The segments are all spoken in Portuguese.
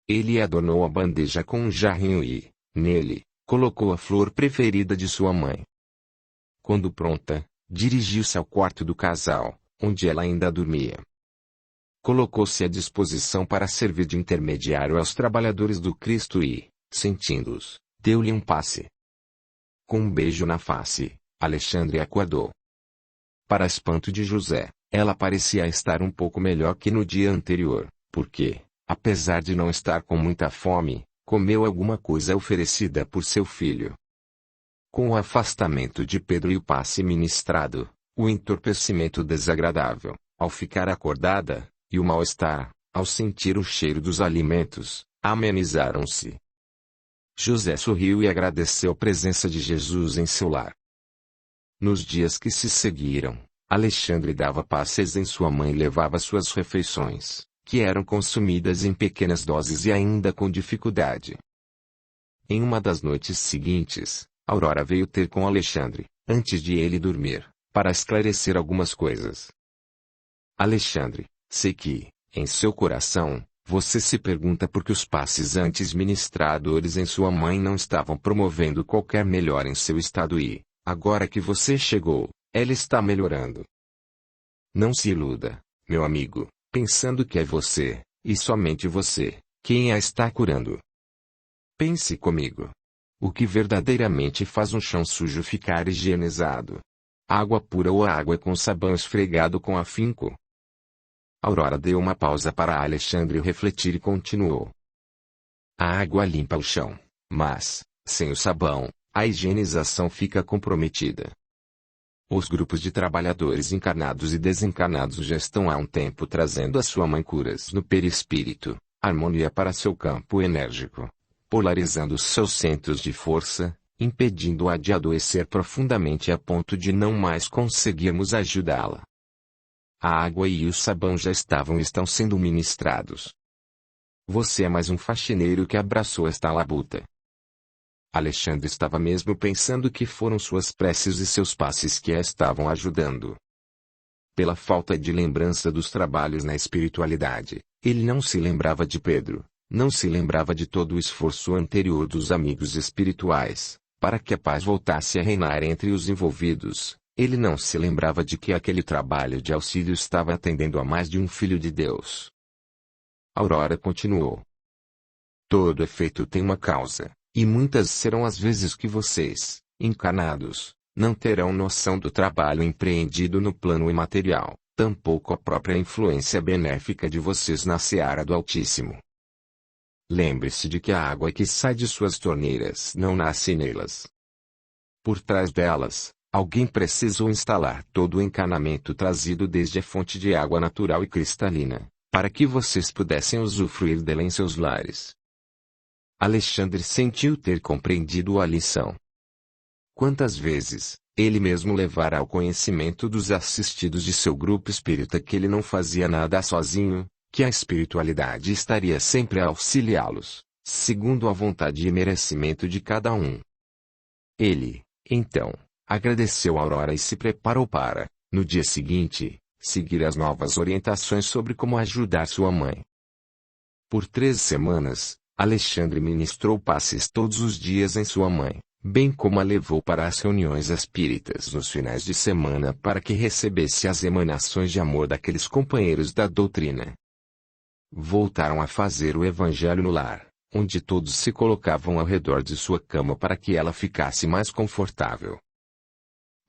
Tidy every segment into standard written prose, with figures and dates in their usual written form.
Ele adornou a bandeja com um jarrinho e, nele, colocou a flor preferida de sua mãe. Quando pronta, dirigiu-se ao quarto do casal, onde ela ainda dormia. Colocou-se à disposição para servir de intermediário aos trabalhadores do Cristo e, sentindo-os, deu-lhe um passe. Com um beijo na face, Alexandre acordou. Para espanto de José, ela parecia estar um pouco melhor que no dia anterior, porque, apesar de não estar com muita fome, comeu alguma coisa oferecida por seu filho. Com o afastamento de Pedro e o passe ministrado, o entorpecimento desagradável, ao ficar acordada, e o mal-estar, ao sentir o cheiro dos alimentos, amenizaram-se. José sorriu e agradeceu a presença de Jesus em seu lar. Nos dias que se seguiram, Alexandre dava passes em sua mãe e levava suas refeições, que eram consumidas em pequenas doses e ainda com dificuldade. Em uma das noites seguintes, Aurora veio ter com Alexandre, antes de ele dormir, para esclarecer algumas coisas. Alexandre, sei que, em seu coração, você se pergunta por que os passes antes ministradores em sua mãe não estavam promovendo qualquer melhora em seu estado e, agora que você chegou, ela está melhorando. Não se iluda, meu amigo, pensando que é você, e somente você, quem a está curando. Pense comigo. O que verdadeiramente faz um chão sujo ficar higienizado? Água pura ou água com sabão esfregado com afinco? Aurora deu uma pausa para Alexandre refletir e continuou. A água limpa o chão, mas, sem o sabão, a higienização fica comprometida. Os grupos de trabalhadores encarnados e desencarnados já estão há um tempo trazendo à sua mãe curas no perispírito, harmonia para seu campo enérgico, polarizando os seus centros de força, impedindo-a de adoecer profundamente a ponto de não mais conseguirmos ajudá-la. A água e o sabão já estão sendo ministrados. Você é mais um faxineiro que abraçou esta labuta. Alexandre estava mesmo pensando que foram suas preces e seus passes que a estavam ajudando. Pela falta de lembrança dos trabalhos na espiritualidade, ele não se lembrava de Pedro, não se lembrava de todo o esforço anterior dos amigos espirituais, para que a paz voltasse a reinar entre os envolvidos. Ele não se lembrava de que aquele trabalho de auxílio estava atendendo a mais de um filho de Deus. Aurora continuou. Todo efeito tem uma causa, e muitas serão as vezes que vocês, encarnados, não terão noção do trabalho empreendido no plano imaterial, tampouco a própria influência benéfica de vocês na seara do Altíssimo. Lembre-se de que a água que sai de suas torneiras não nasce nelas. Por trás delas, alguém precisou instalar todo o encanamento trazido desde a fonte de água natural e cristalina, para que vocês pudessem usufruir dela em seus lares. Alexandre sentiu ter compreendido a lição. Quantas vezes, ele mesmo levara ao conhecimento dos assistidos de seu grupo espírita que ele não fazia nada sozinho, que a espiritualidade estaria sempre a auxiliá-los, segundo a vontade e merecimento de cada um. Ele, então, agradeceu a Aurora e se preparou para, no dia seguinte, seguir as novas orientações sobre como ajudar sua mãe. Por 3 semanas, Alexandre ministrou passes todos os dias em sua mãe, bem como a levou para as reuniões espíritas nos finais de semana para que recebesse as emanações de amor daqueles companheiros da doutrina. Voltaram a fazer o evangelho no lar, onde todos se colocavam ao redor de sua cama para que ela ficasse mais confortável.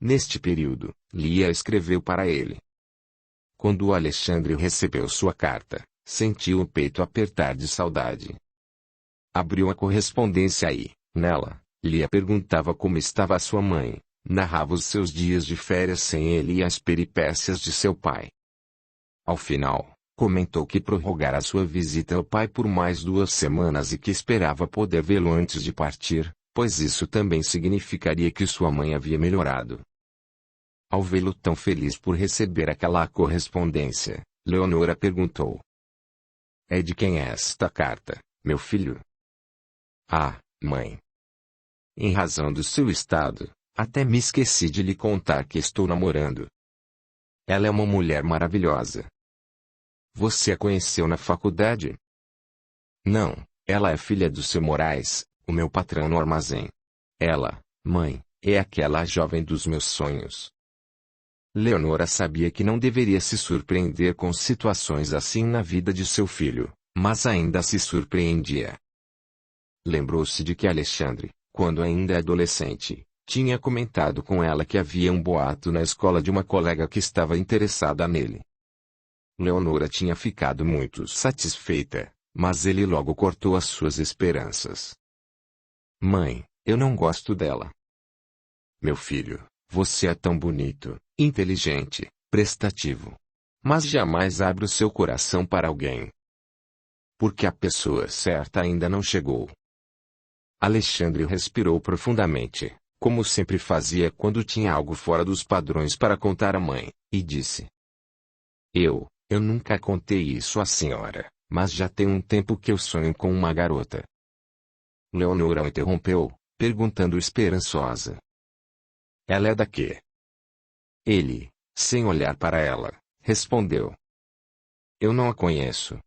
Neste período, Lia escreveu para ele. Quando o Alexandre recebeu sua carta, sentiu o peito apertar de saudade. Abriu a correspondência e, nela, Lia perguntava como estava a sua mãe, narrava os seus dias de férias sem ele e as peripécias de seu pai. Ao final, comentou que prorrogara sua visita ao pai por mais 2 semanas e que esperava poder vê-lo antes de partir, pois isso também significaria que sua mãe havia melhorado. Ao vê-lo tão feliz por receber aquela correspondência, Leonora perguntou. É de quem é esta carta, meu filho? Ah, mãe. Em razão do seu estado, até me esqueci de lhe contar que estou namorando. Ela é uma mulher maravilhosa. Você a conheceu na faculdade? Não, Ela é filha do seu Moraes, o meu patrão no armazém. Ela, mãe, é aquela jovem dos meus sonhos. Leonora sabia que não deveria se surpreender com situações assim na vida de seu filho, mas ainda se surpreendia. Lembrou-se de que Alexandre, quando ainda adolescente, tinha comentado com ela que havia um boato na escola de uma colega que estava interessada nele. Leonora tinha ficado muito satisfeita, mas ele logo cortou as suas esperanças. Mãe, eu não gosto dela. Meu filho, você é tão bonito, inteligente, prestativo. Mas jamais abre o seu coração para alguém. Porque a pessoa certa ainda não chegou. Alexandre respirou profundamente, como sempre fazia quando tinha algo fora dos padrões para contar à mãe, e disse: Eu nunca contei isso à senhora, mas já tem um tempo que eu sonho com uma garota. Leonora o interrompeu, perguntando esperançosa: Ela é da quê? Ele, sem olhar para ela, respondeu: Eu não a conheço.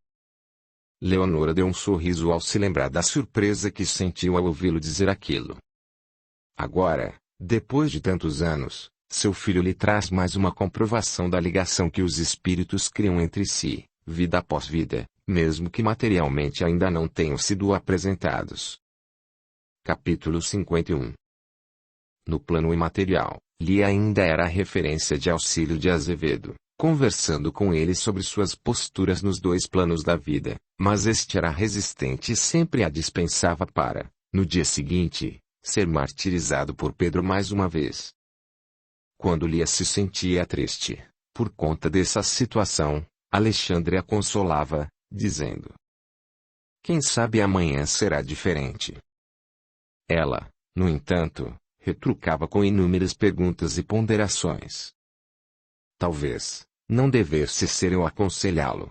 Leonora deu um sorriso ao se lembrar da surpresa que sentiu ao ouvi-lo dizer aquilo. Agora, depois de tantos anos, seu filho lhe traz mais uma comprovação da ligação que os espíritos criam entre si, vida após vida, mesmo que materialmente ainda não tenham sido apresentados. Capítulo 51. No plano imaterial, Lia ainda era a referência de Auxílio de Azevedo, conversando com ele sobre suas posturas nos dois planos da vida, mas este era resistente e sempre a dispensava para, no dia seguinte, ser martirizado por Pedro mais uma vez. Quando Lia se sentia triste, por conta dessa situação, Alexandre a consolava, dizendo: Quem sabe amanhã será diferente. Ela, no entanto, retrucava com inúmeras perguntas e ponderações. Talvez, não devesse ser eu aconselhá-lo.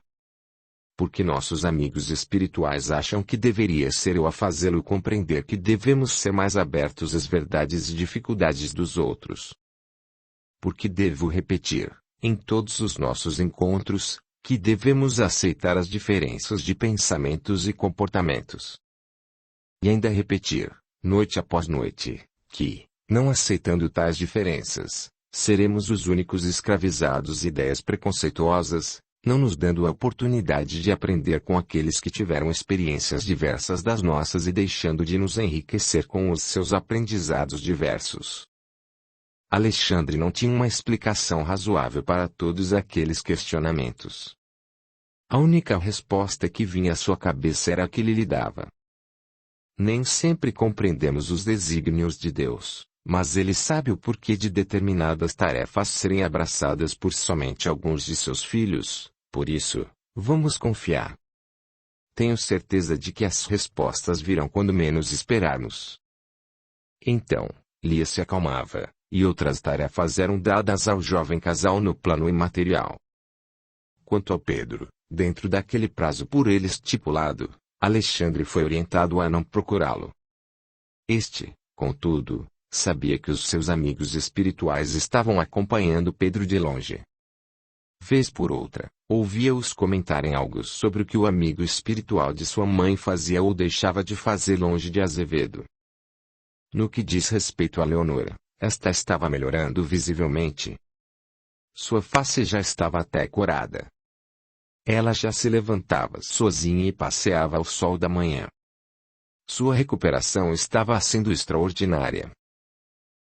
Porque nossos amigos espirituais acham que deveria ser eu a fazê-lo compreender que devemos ser mais abertos às verdades e dificuldades dos outros. Porque devo repetir, em todos os nossos encontros, que devemos aceitar as diferenças de pensamentos e comportamentos. E ainda repetir, noite após noite, que, não aceitando tais diferenças, seremos os únicos escravizados de ideias preconceituosas, não nos dando a oportunidade de aprender com aqueles que tiveram experiências diversas das nossas e deixando de nos enriquecer com os seus aprendizados diversos. Alexandre não tinha uma explicação razoável para todos aqueles questionamentos. A única resposta que vinha à sua cabeça era a que ele lhe dava. Nem sempre compreendemos os desígnios de Deus, mas ele sabe o porquê de determinadas tarefas serem abraçadas por somente alguns de seus filhos, por isso, vamos confiar. Tenho certeza de que as respostas virão quando menos esperarmos. Então, Lia se acalmava, e outras tarefas eram dadas ao jovem casal no plano imaterial. Quanto ao Pedro, dentro daquele prazo por ele estipulado, Alexandre foi orientado a não procurá-lo. Este, contudo, sabia que os seus amigos espirituais estavam acompanhando Pedro de longe. Vez por outra, ouvia-os comentarem algo sobre o que o amigo espiritual de sua mãe fazia ou deixava de fazer longe de Azevedo. No que diz respeito a Leonora, esta estava melhorando visivelmente. Sua face já estava até corada. Ela já se levantava sozinha e passeava ao sol da manhã. Sua recuperação estava sendo extraordinária.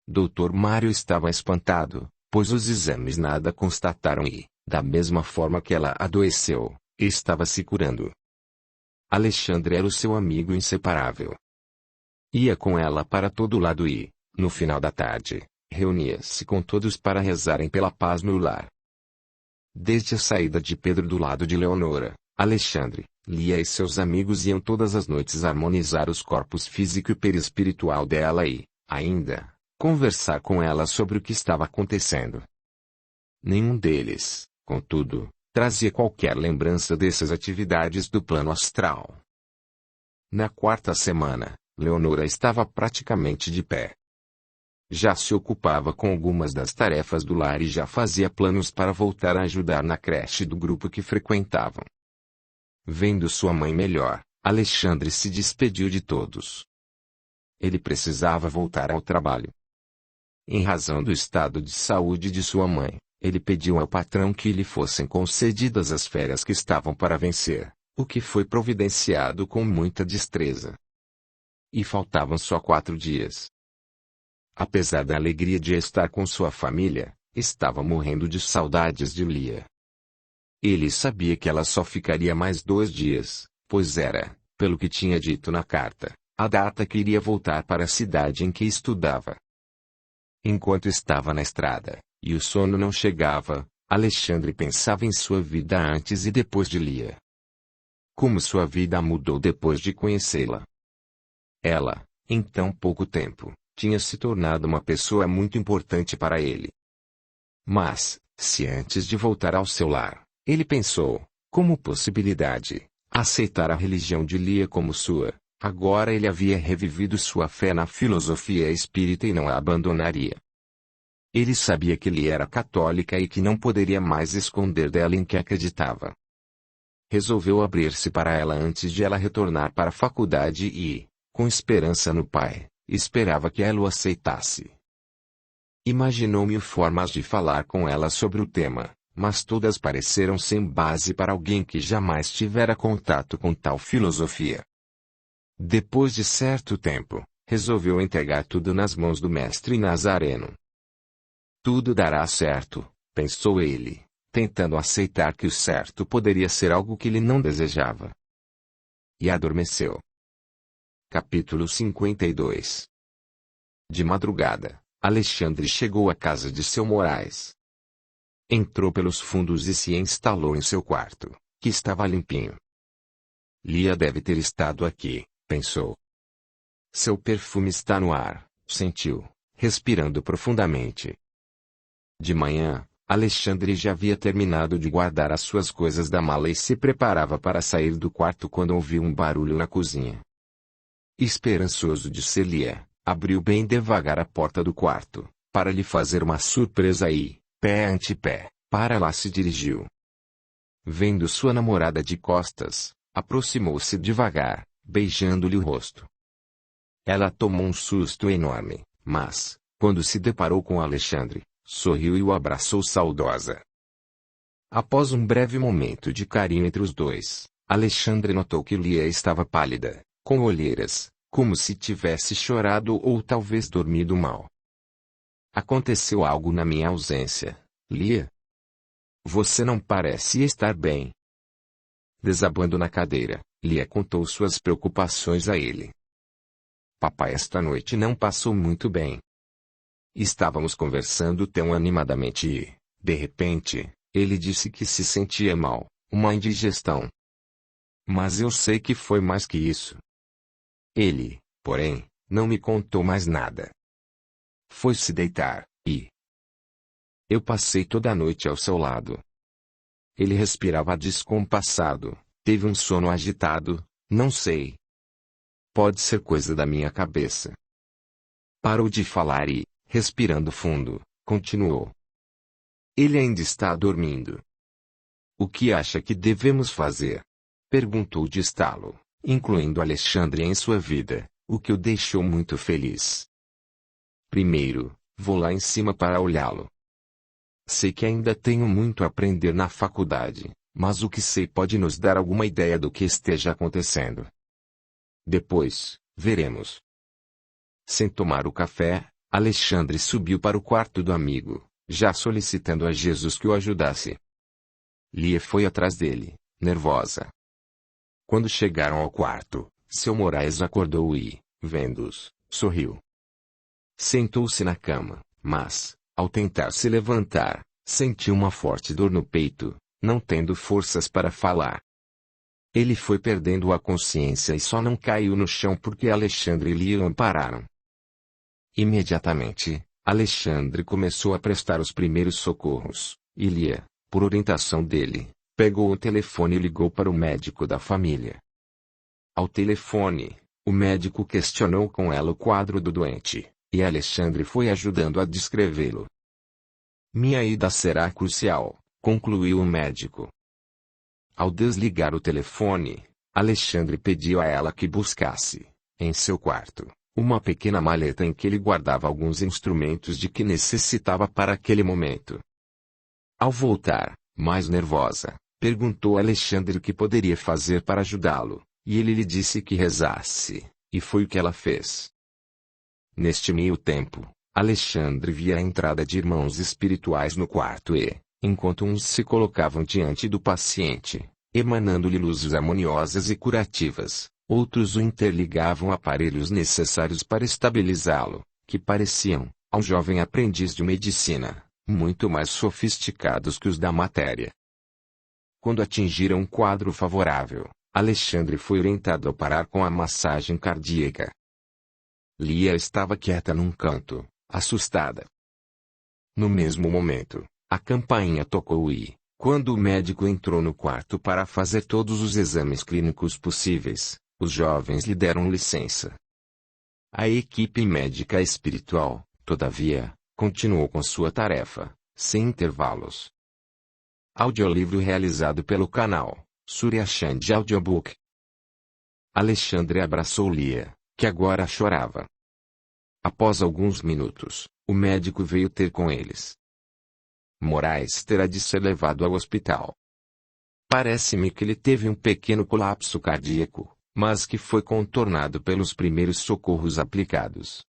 Dr. Mário estava espantado, pois os exames nada constataram e, da mesma forma que ela adoeceu, estava se curando. Alexandre era o seu amigo inseparável. Ia com ela para todo lado e, no final da tarde, reunia-se com todos para rezarem pela paz no lar. Desde a saída de Pedro do lado de Leonora, Alexandre, Lia e seus amigos iam todas as noites harmonizar os corpos físico e perispiritual dela e, ainda, conversar com ela sobre o que estava acontecendo. Nenhum deles, contudo, trazia qualquer lembrança dessas atividades do plano astral. Na quarta semana, Leonora estava praticamente de pé. Já se ocupava com algumas das tarefas do lar e já fazia planos para voltar a ajudar na creche do grupo que frequentavam. Vendo sua mãe melhor, Alexandre se despediu de todos. Ele precisava voltar ao trabalho. Em razão do estado de saúde de sua mãe, ele pediu ao patrão que lhe fossem concedidas as férias que estavam para vencer, o que foi providenciado com muita destreza. E faltavam só 4 dias. Apesar da alegria de estar com sua família, estava morrendo de saudades de Lia. Ele sabia que ela só ficaria mais 2 dias, pois era, pelo que tinha dito na carta, a data que iria voltar para a cidade em que estudava. Enquanto estava na estrada, e o sono não chegava, Alexandre pensava em sua vida antes e depois de Lia. Como sua vida mudou depois de conhecê-la. Ela, em tão pouco tempo, tinha se tornado uma pessoa muito importante para ele. Mas, se antes de voltar ao seu lar, ele pensou, como possibilidade, aceitar a religião de Lia como sua, agora ele havia revivido sua fé na filosofia espírita e não a abandonaria. Ele sabia que Lia era católica e que não poderia mais esconder dela em que acreditava. Resolveu abrir-se para ela antes de ela retornar para a faculdade e, com esperança no pai, esperava que ela o aceitasse. Imaginou 1000 formas de falar com ela sobre o tema, mas todas pareceram sem base para alguém que jamais tivera contato com tal filosofia. Depois de certo tempo, resolveu entregar tudo nas mãos do mestre Nazareno. Tudo dará certo, pensou ele, tentando aceitar que o certo poderia ser algo que ele não desejava. E adormeceu. Capítulo 52. De madrugada, Alexandre chegou à casa de seu Moraes. Entrou pelos fundos e se instalou em seu quarto, que estava limpinho. Lia deve ter estado aqui, pensou. Seu perfume está no ar, sentiu, respirando profundamente. De manhã, Alexandre já havia terminado de guardar as suas coisas da mala e se preparava para sair do quarto quando ouviu um barulho na cozinha. Esperançoso de ser Lia, abriu bem devagar a porta do quarto, para lhe fazer uma surpresa e, pé ante pé, para lá se dirigiu. Vendo sua namorada de costas, aproximou-se devagar, beijando-lhe o rosto. Ela tomou um susto enorme, mas, quando se deparou com Alexandre, sorriu e o abraçou saudosa. Após um breve momento de carinho entre os dois, Alexandre notou que Lia estava pálida, com olheiras, como se tivesse chorado ou talvez dormido mal. Aconteceu algo na minha ausência, Lia? Você não parece estar bem. Desabando na cadeira, Lia contou suas preocupações a ele. Papai esta noite não passou muito bem. Estávamos conversando tão animadamente e, de repente, ele disse que se sentia mal, uma indigestão. Mas eu sei que foi mais que isso. Ele, porém, não me contou mais nada. Foi se deitar, e eu passei toda a noite ao seu lado. Ele respirava descompassado, teve um sono agitado, não sei. Pode ser coisa da minha cabeça. Parou de falar e, respirando fundo, continuou. Ele ainda está dormindo. O que acha que devemos fazer? Perguntou de estalo, incluindo Alexandre em sua vida, o que o deixou muito feliz. Primeiro, vou lá em cima para olhá-lo. Sei que ainda tenho muito a aprender na faculdade, mas o que sei pode nos dar alguma ideia do que esteja acontecendo. Depois, veremos. Sem tomar o café, Alexandre subiu para o quarto do amigo, já solicitando a Jesus que o ajudasse. Lia foi atrás dele, nervosa. Quando chegaram ao quarto, seu Moraes acordou e, vendo-os, sorriu. Sentou-se na cama, mas, ao tentar se levantar, sentiu uma forte dor no peito, não tendo forças para falar. Ele foi perdendo a consciência e só não caiu no chão porque Alexandre e Lia o ampararam. Imediatamente, Alexandre começou a prestar os primeiros socorros, e Lia, por orientação dele, pegou o telefone e ligou para o médico da família. Ao telefone, o médico questionou com ela o quadro do doente, e Alexandre foi ajudando a descrevê-lo. Minha ida será crucial, concluiu o médico. Ao desligar o telefone, Alexandre pediu a ela que buscasse, em seu quarto, uma pequena maleta em que ele guardava alguns instrumentos de que necessitava para aquele momento. Ao voltar, mais nervosa, perguntou a Alexandre o que poderia fazer para ajudá-lo, e ele lhe disse que rezasse, e foi o que ela fez. Neste meio tempo, Alexandre via a entrada de irmãos espirituais no quarto e, enquanto uns se colocavam diante do paciente, emanando-lhe luzes harmoniosas e curativas, outros o interligavam aparelhos necessários para estabilizá-lo, que pareciam, ao jovem aprendiz de medicina, muito mais sofisticados que os da matéria. Quando atingiram um quadro favorável, Alexandre foi orientado a parar com a massagem cardíaca. Lia estava quieta num canto, assustada. No mesmo momento, a campainha tocou e, quando o médico entrou no quarto para fazer todos os exames clínicos possíveis, os jovens lhe deram licença. A equipe médica espiritual, todavia, continuou com sua tarefa, sem intervalos. Audiolivro realizado pelo canal Surya Chand Audiobook. Alexandre abraçou Lia, que agora chorava. Após alguns minutos, o médico veio ter com eles. Moraes terá de ser levado ao hospital. Parece-me que ele teve um pequeno colapso cardíaco, mas que foi contornado pelos primeiros socorros aplicados.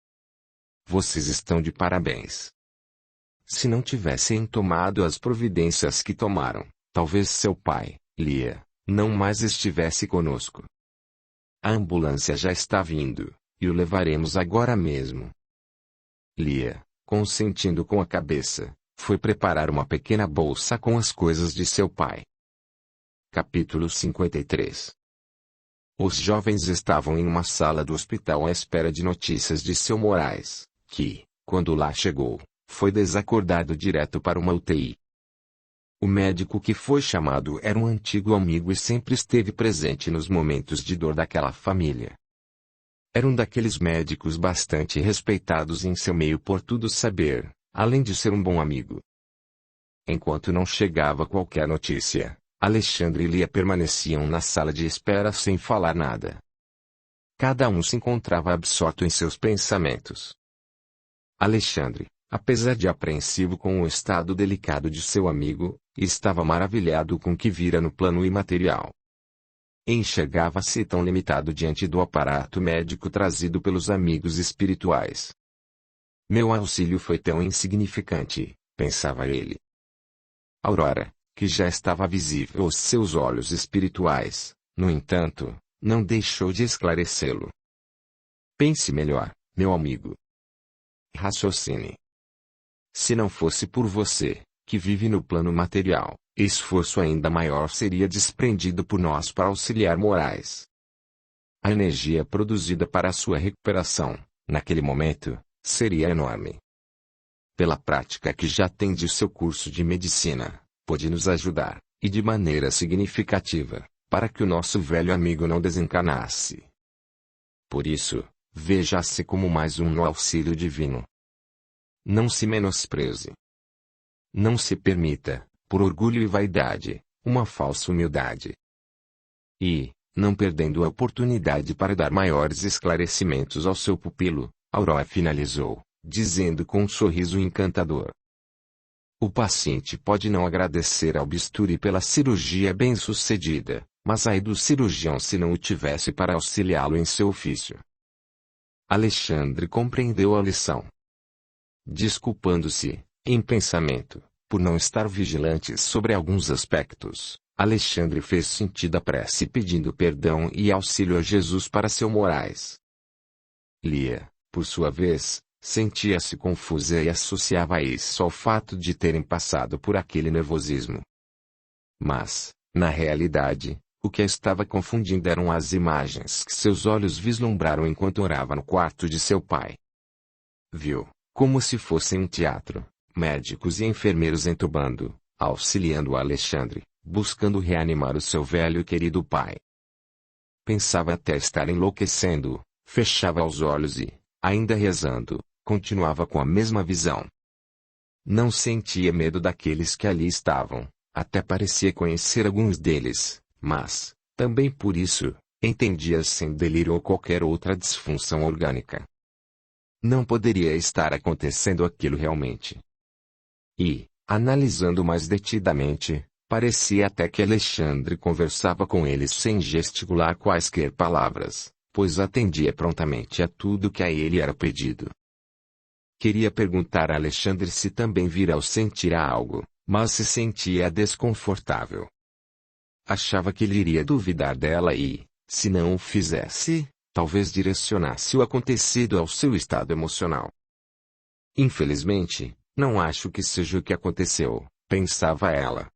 Vocês estão de parabéns. Se não tivessem tomado as providências que tomaram, talvez seu pai, Lia, não mais estivesse conosco. A ambulância já está vindo, e o levaremos agora mesmo. Lia, consentindo com a cabeça, foi preparar uma pequena bolsa com as coisas de seu pai. Capítulo 53. Os jovens estavam em uma sala do hospital à espera de notícias de seu Moraes, que, quando lá chegou, foi desacordado direto para uma UTI. O médico que foi chamado era um antigo amigo e sempre esteve presente nos momentos de dor daquela família. Era um daqueles médicos bastante respeitados em seu meio por tudo saber, além de ser um bom amigo. Enquanto não chegava qualquer notícia, Alexandre e Lia permaneciam na sala de espera sem falar nada. Cada um se encontrava absorto em seus pensamentos. Alexandre, apesar de apreensivo com o estado delicado de seu amigo, estava maravilhado com o que vira no plano imaterial. Enxergava-se tão limitado diante do aparato médico trazido pelos amigos espirituais. Meu auxílio foi tão insignificante, pensava ele. Aurora, que já estava visível aos seus olhos espirituais, no entanto, não deixou de esclarecê-lo. Pense melhor, meu amigo. Raciocine. Se não fosse por você, que vive no plano material, esforço ainda maior seria desprendido por nós para auxiliar Moraes. A energia produzida para a sua recuperação, naquele momento, seria enorme. Pela prática que já tem de seu curso de medicina, pode nos ajudar, e de maneira significativa, para que o nosso velho amigo não desencanasse. Por isso, veja-se como mais um no auxílio divino. Não se menospreze. Não se permita, por orgulho e vaidade, uma falsa humildade. E, não perdendo a oportunidade para dar maiores esclarecimentos ao seu pupilo, Aurora finalizou, dizendo com um sorriso encantador. O paciente pode não agradecer ao bisturi pela cirurgia bem-sucedida, mas ai do cirurgião se não o tivesse para auxiliá-lo em seu ofício. Alexandre compreendeu a lição. Desculpando-se, em pensamento, por não estar vigilante sobre alguns aspectos, Alexandre fez sentido a prece pedindo perdão e auxílio a Jesus para seu Moraes. Lia, por sua vez, sentia-se confusa e associava isso ao fato de terem passado por aquele nervosismo. Mas, na realidade, o que a estava confundindo eram as imagens que seus olhos vislumbraram enquanto orava no quarto de seu pai. Viu, como se fossem um teatro, médicos e enfermeiros entubando, auxiliando Alexandre, buscando reanimar o seu velho e querido pai. Pensava até estar enlouquecendo, fechava os olhos e, ainda rezando, continuava com a mesma visão. Não sentia medo daqueles que ali estavam, até parecia conhecer alguns deles, mas, Também por isso, entendia-se em delírio ou qualquer outra disfunção orgânica. Não poderia estar acontecendo aquilo realmente. E, analisando mais detidamente, parecia até que Alexandre conversava com eles sem gesticular quaisquer palavras, pois atendia prontamente a tudo que a ele era pedido. Queria perguntar a Alexandre se também vira ou sentira algo, mas se sentia desconfortável. Achava que ele iria duvidar dela e, se não o fizesse, talvez direcionasse o acontecido ao seu estado emocional. Infelizmente, não acho que seja o que aconteceu, pensava ela.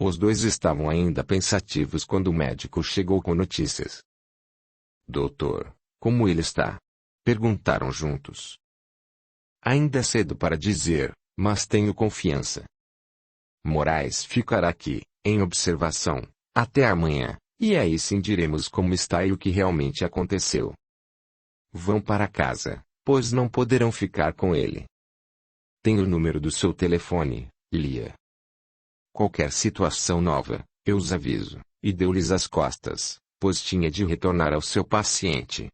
Os dois estavam ainda pensativos quando o médico chegou com notícias. Doutor, como ele está? Perguntaram juntos. Ainda é cedo para dizer, mas tenho confiança. Moraes ficará aqui, em observação, até amanhã, e aí sim diremos como está e o que realmente aconteceu. Vão para casa, pois não poderão ficar com ele. Tenho o número do seu telefone, Lia. Qualquer situação nova, eu os aviso, e deu-lhes as costas, pois tinha de retornar ao seu paciente.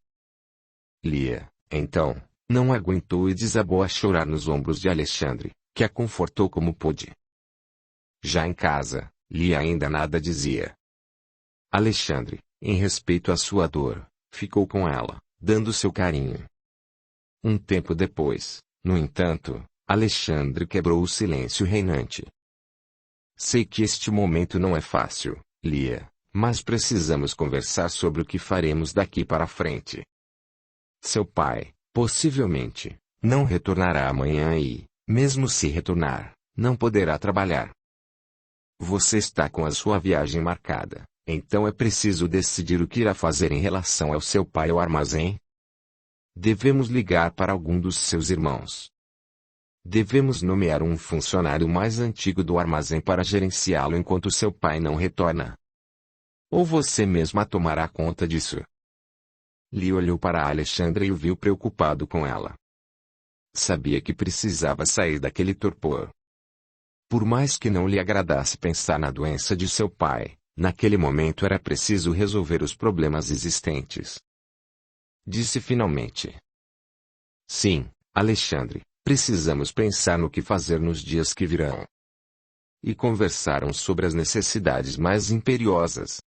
Lia, então, não aguentou e desabou a chorar nos ombros de Alexandre, que a confortou como pôde. Já em casa, Lia ainda nada dizia. Alexandre, em respeito à sua dor, ficou com ela, dando seu carinho. Um tempo depois, no entanto, Alexandre quebrou o silêncio reinante. Sei que este momento não é fácil, Lia, mas precisamos conversar sobre o que faremos daqui para frente. Seu pai, possivelmente, não retornará amanhã e, mesmo se retornar, não poderá trabalhar. Você está com a sua viagem marcada, então é preciso decidir o que irá fazer em relação ao seu pai ao armazém. Devemos ligar para algum dos seus irmãos. Devemos nomear um funcionário mais antigo do armazém para gerenciá-lo enquanto seu pai não retorna. Ou você mesma tomará conta disso? Lia olhou para Alexandre e o viu preocupado com ela. Sabia que precisava sair daquele torpor. Por mais que não lhe agradasse pensar na doença de seu pai, naquele momento era preciso resolver os problemas existentes. Disse finalmente. Sim, Alexandre, precisamos pensar no que fazer nos dias que virão. E conversaram sobre as necessidades mais imperiosas.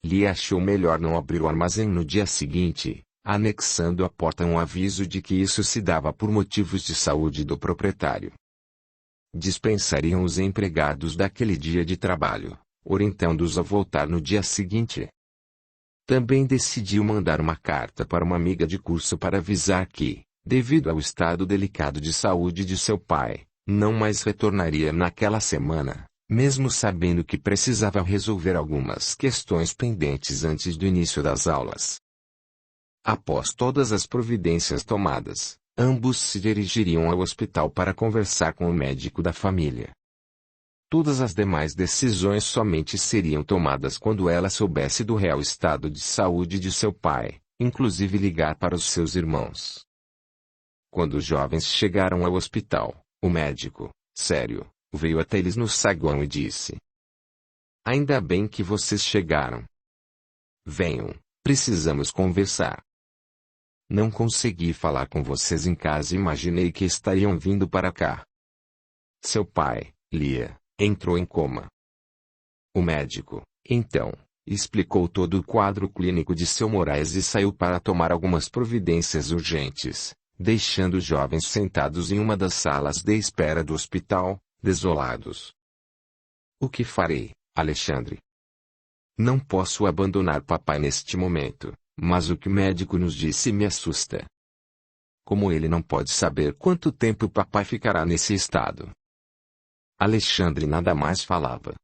Lia achou melhor não abrir o armazém no dia seguinte, anexando à porta um aviso de que isso se dava por motivos de saúde do proprietário. Dispensariam os empregados daquele dia de trabalho, orientando-os a voltar no dia seguinte. Também decidiu mandar uma carta para uma amiga de curso para avisar que, devido ao estado delicado de saúde de seu pai, não mais retornaria naquela semana, mesmo sabendo que precisava resolver algumas questões pendentes antes do início das aulas. Após todas as providências tomadas, ambos se dirigiriam ao hospital para conversar com o médico da família. Todas as demais decisões somente seriam tomadas quando ela soubesse do real estado de saúde de seu pai, inclusive ligar para os seus irmãos. Quando os jovens chegaram ao hospital, o médico, sério, veio até eles no saguão e disse: Ainda bem que vocês chegaram. Venham, precisamos conversar. Não consegui falar com vocês em casa e imaginei que estariam vindo para cá. Seu pai, Lia, entrou em coma. O médico, então, explicou todo o quadro clínico de seu Moraes e saiu para tomar algumas providências urgentes, deixando os jovens sentados em uma das salas de espera do hospital, desolados. O que farei, Alexandre? Não posso abandonar papai neste momento, mas o que o médico nos disse me assusta. Como ele não pode saber quanto tempo papai ficará nesse estado? Alexandre nada mais falava.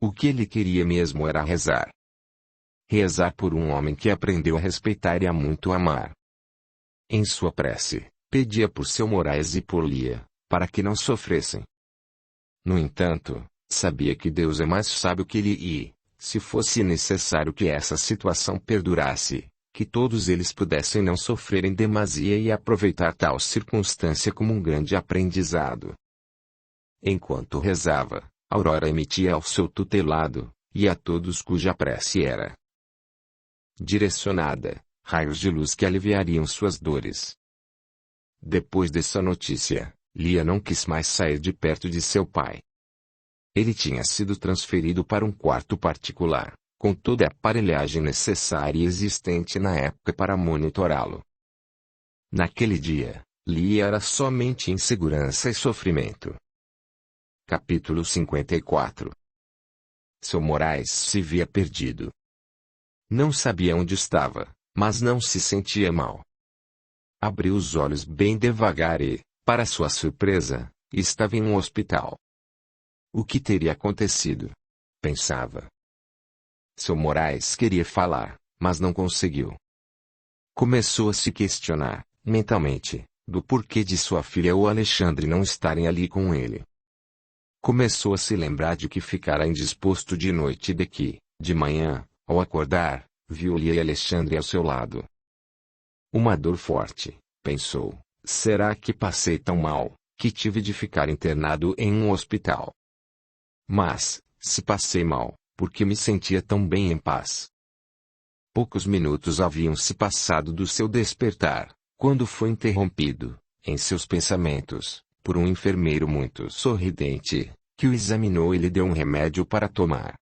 O que ele queria mesmo era rezar. Rezar por um homem que aprendeu a respeitar e a muito amar. Em sua prece, pedia por seu Moraes e por Lia, para que não sofressem. No entanto, sabia que Deus é mais sábio que ele e, se fosse necessário que essa situação perdurasse, que todos eles pudessem não sofrer em demasia e aproveitar tal circunstância como um grande aprendizado. Enquanto rezava, Aurora emitia ao seu tutelado, e a todos cuja prece era direcionada, raios de luz que aliviariam suas dores. Depois dessa notícia, Lia não quis mais sair de perto de seu pai. Ele tinha sido transferido para um quarto particular, com toda a aparelhagem necessária e existente na época para monitorá-lo. Naquele dia, Lia era somente insegurança e sofrimento. Capítulo 54. Seu Moraes se via perdido. Não sabia onde estava, mas não se sentia mal. Abriu os olhos bem devagar e, para sua surpresa, estava em um hospital. O que teria acontecido? Pensava. Seu Moraes queria falar, mas não conseguiu. Começou a se questionar, mentalmente, do porquê de sua filha ou Alexandre não estarem ali com ele. Começou a se lembrar de que ficara indisposto de noite e de que, de manhã, ao acordar, viu Lia e Alexandre ao seu lado. Uma dor forte, pensou. Será que passei tão mal, que tive de ficar internado em um hospital? Mas, se passei mal, por que me sentia tão bem em paz? Poucos minutos haviam se passado do seu despertar, quando foi interrompido, em seus pensamentos, por um enfermeiro muito sorridente, que o examinou e lhe deu um remédio para tomar.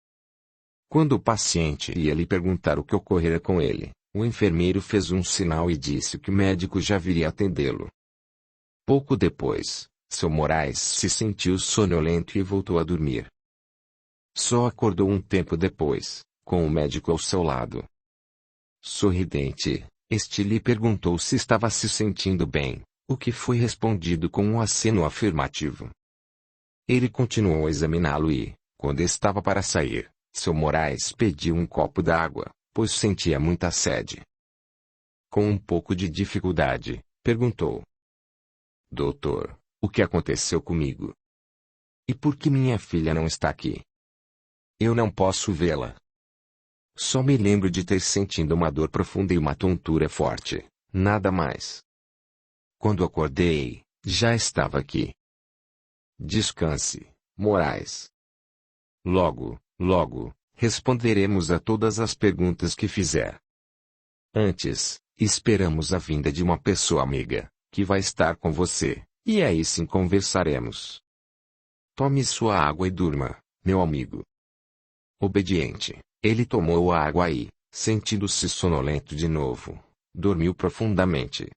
Quando o paciente ia lhe perguntar o que ocorrera com ele, o enfermeiro fez um sinal e disse que o médico já viria atendê-lo. Pouco depois, seu Moraes se sentiu sonolento e voltou a dormir. Só acordou um tempo depois, com o médico ao seu lado. Sorridente, este lhe perguntou se estava se sentindo bem, o que foi respondido com um aceno afirmativo. Ele continuou a examiná-lo e, quando estava para sair, seu Moraes pediu um copo d'água, pois sentia muita sede. Com um pouco de dificuldade, perguntou: Doutor, o que aconteceu comigo? E por que minha filha não está aqui? Eu não posso vê-la. Só me lembro de ter sentido uma dor profunda e uma tontura forte, nada mais. Quando acordei, já estava aqui. Descanse, Moraes. Logo, responderemos a todas as perguntas que fizer. Antes, esperamos a vinda de uma pessoa amiga, que vai estar com você, e aí sim conversaremos. Tome sua água e durma, meu amigo. Obediente, ele tomou a água e, sentindo-se sonolento de novo, dormiu profundamente.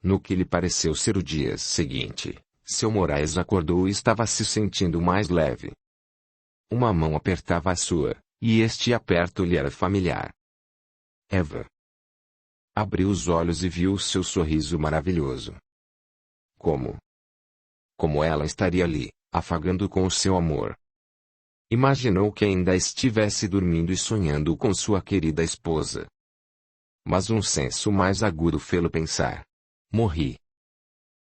No que lhe pareceu ser o dia seguinte, seu Moraes acordou e estava se sentindo mais leve. Uma mão apertava a sua, e este aperto lhe era familiar. Eva. Abriu os olhos e viu o seu sorriso maravilhoso. Como ela estaria ali, afagando com o seu amor. Imaginou que ainda estivesse dormindo e sonhando com sua querida esposa. Mas um senso mais agudo fê-lo pensar. Morri.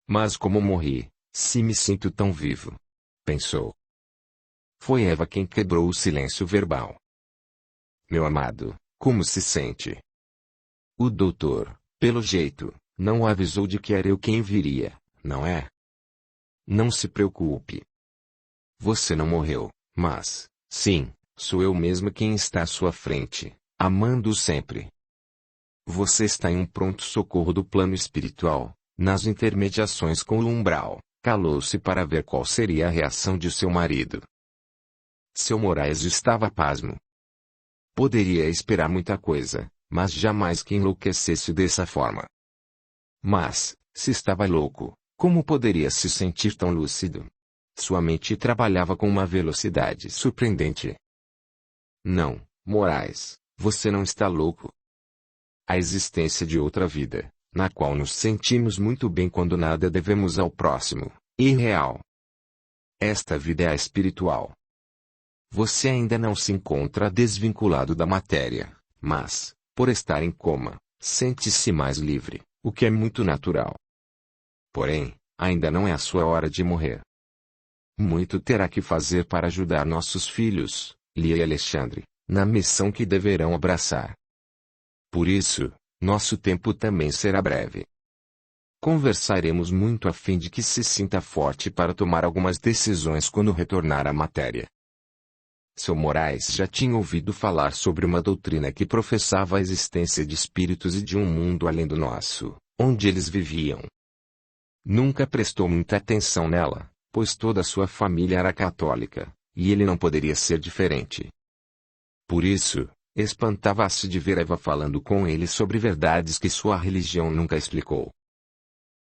Mas como morri, se me sinto tão vivo? Pensou. Foi Eva quem quebrou o silêncio verbal. Meu amado, como se sente? O doutor, pelo jeito, não o avisou de que era eu quem viria, não é? Não se preocupe. Você não morreu, mas, sim, sou eu mesma quem está à sua frente, amando-o sempre. Você está em um pronto-socorro do plano espiritual, nas intermediações com o umbral. Calou-se para ver qual seria a reação de seu marido. Seu Moraes estava pasmo. Poderia esperar muita coisa, mas jamais que enlouquecesse dessa forma. Mas, se estava louco, como poderia se sentir tão lúcido? Sua mente trabalhava com uma velocidade surpreendente. Não, Moraes, você não está louco. A existência de outra vida, na qual nos sentimos muito bem quando nada devemos ao próximo, irreal. Esta vida é a espiritual. Você ainda não se encontra desvinculado da matéria, mas, por estar em coma, sente-se mais livre, o que é muito natural. Porém, ainda não é a sua hora de morrer. Muito terá que fazer para ajudar nossos filhos, Lia e Alexandre, na missão que deverão abraçar. Por isso, nosso tempo também será breve. Conversaremos muito a fim de que se sinta forte para tomar algumas decisões quando retornar à matéria. Seu Moraes já tinha ouvido falar sobre uma doutrina que professava a existência de espíritos e de um mundo além do nosso, onde eles viviam. Nunca prestou muita atenção nela, pois toda a sua família era católica, e ele não poderia ser diferente. Por isso, espantava-se de ver Eva falando com ele sobre verdades que sua religião nunca explicou.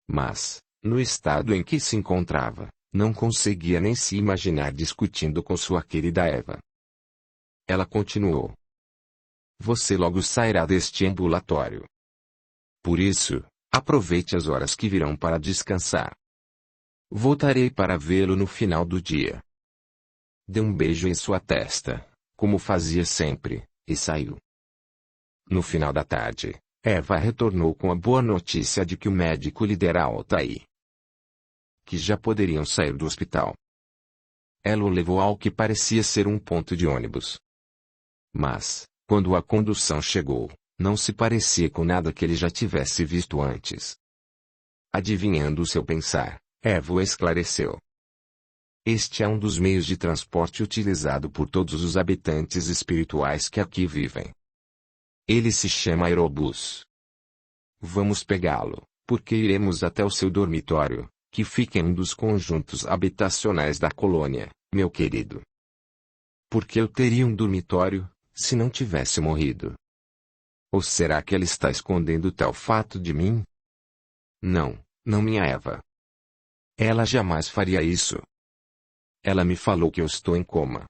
Mas, no estado em que se encontrava, não conseguia nem se imaginar discutindo com sua querida Eva. Ela continuou. Você logo sairá deste ambulatório. Por isso, aproveite as horas que virão para descansar. Voltarei para vê-lo no final do dia. Deu um beijo em sua testa, como fazia sempre, e saiu. No final da tarde, Eva retornou com a boa notícia de que o médico lhe dera alta e que já poderiam sair do hospital. Ela o levou ao que parecia ser um ponto de ônibus. Mas, quando a condução chegou, não se parecia com nada que ele já tivesse visto antes. Adivinhando o seu pensar, Eva o esclareceu. Este é um dos meios de transporte utilizado por todos os habitantes espirituais que aqui vivem. Ele se chama aerobus. Vamos pegá-lo, porque iremos até o seu dormitório, que fica em um dos conjuntos habitacionais da colônia, meu querido. Por que eu teria um dormitório, se não tivesse morrido? Ou será que ele está escondendo tal fato de mim? Não, não, minha Eva. Ela jamais faria isso. Ela me falou que eu estou em coma.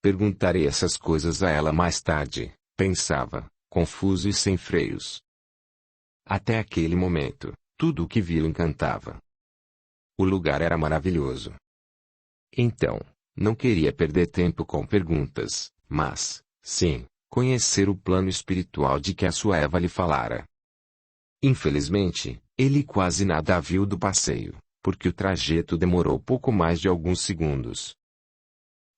Perguntarei essas coisas a ela mais tarde, pensava, confuso e sem freios. Até aquele momento, tudo o que viu encantava. O lugar era maravilhoso. Então, não queria perder tempo com perguntas, mas, sim, conhecer o plano espiritual de que a sua Eva lhe falara. Infelizmente, ele quase nada viu do passeio, porque o trajeto demorou pouco mais de alguns segundos.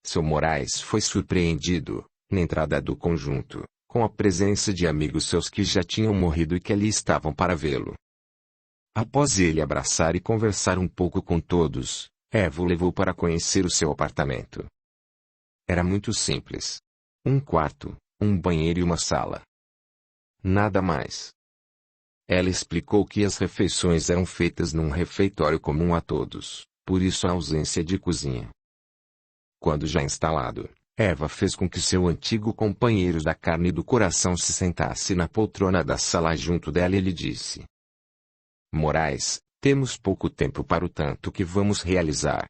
Seu Moraes foi surpreendido, na entrada do conjunto, com a presença de amigos seus que já tinham morrido e que ali estavam para vê-lo. Após ele abraçar e conversar um pouco com todos, Eva o levou para conhecer o seu apartamento. Era muito simples. Um quarto, um banheiro e uma sala. Nada mais. Ela explicou que as refeições eram feitas num refeitório comum a todos, por isso a ausência de cozinha. Quando já instalado, Eva fez com que seu antigo companheiro da carne e do coração se sentasse na poltrona da sala junto dela e lhe disse: Moraes, temos pouco tempo para o tanto que vamos realizar.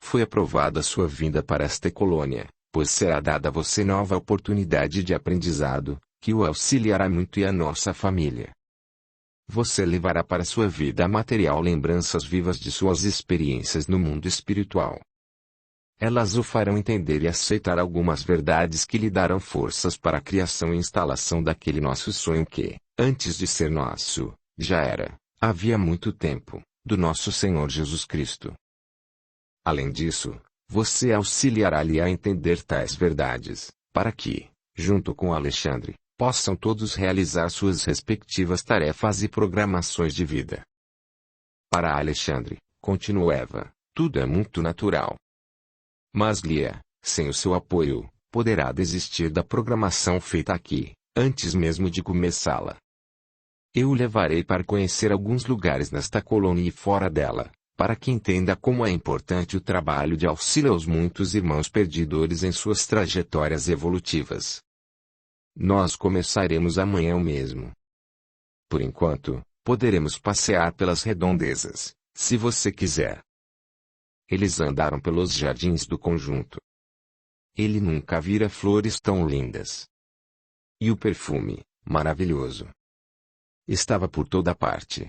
Foi aprovada sua vinda para esta colônia, pois será dada a você nova oportunidade de aprendizado, que o auxiliará muito e a nossa família. Você levará para sua vida material lembranças vivas de suas experiências no mundo espiritual. Elas o farão entender e aceitar algumas verdades que lhe darão forças para a criação e instalação daquele nosso sonho que, antes de ser nosso, já era, havia muito tempo, do nosso Senhor Jesus Cristo. Além disso, você auxiliará-lhe a entender tais verdades, para que, junto com Alexandre, possam todos realizar suas respectivas tarefas e programações de vida. Para Alexandre, continuou Eva, tudo é muito natural. Mas Lia, sem o seu apoio, poderá desistir da programação feita aqui, antes mesmo de começá-la. Eu o levarei para conhecer alguns lugares nesta colônia e fora dela, para que entenda como é importante o trabalho de auxílio aos muitos irmãos perdidores em suas trajetórias evolutivas. Nós começaremos amanhã mesmo. Por enquanto, poderemos passear pelas redondezas, se você quiser. Eles andaram pelos jardins do conjunto. Ele nunca vira flores tão lindas. E o perfume, maravilhoso, estava por toda parte.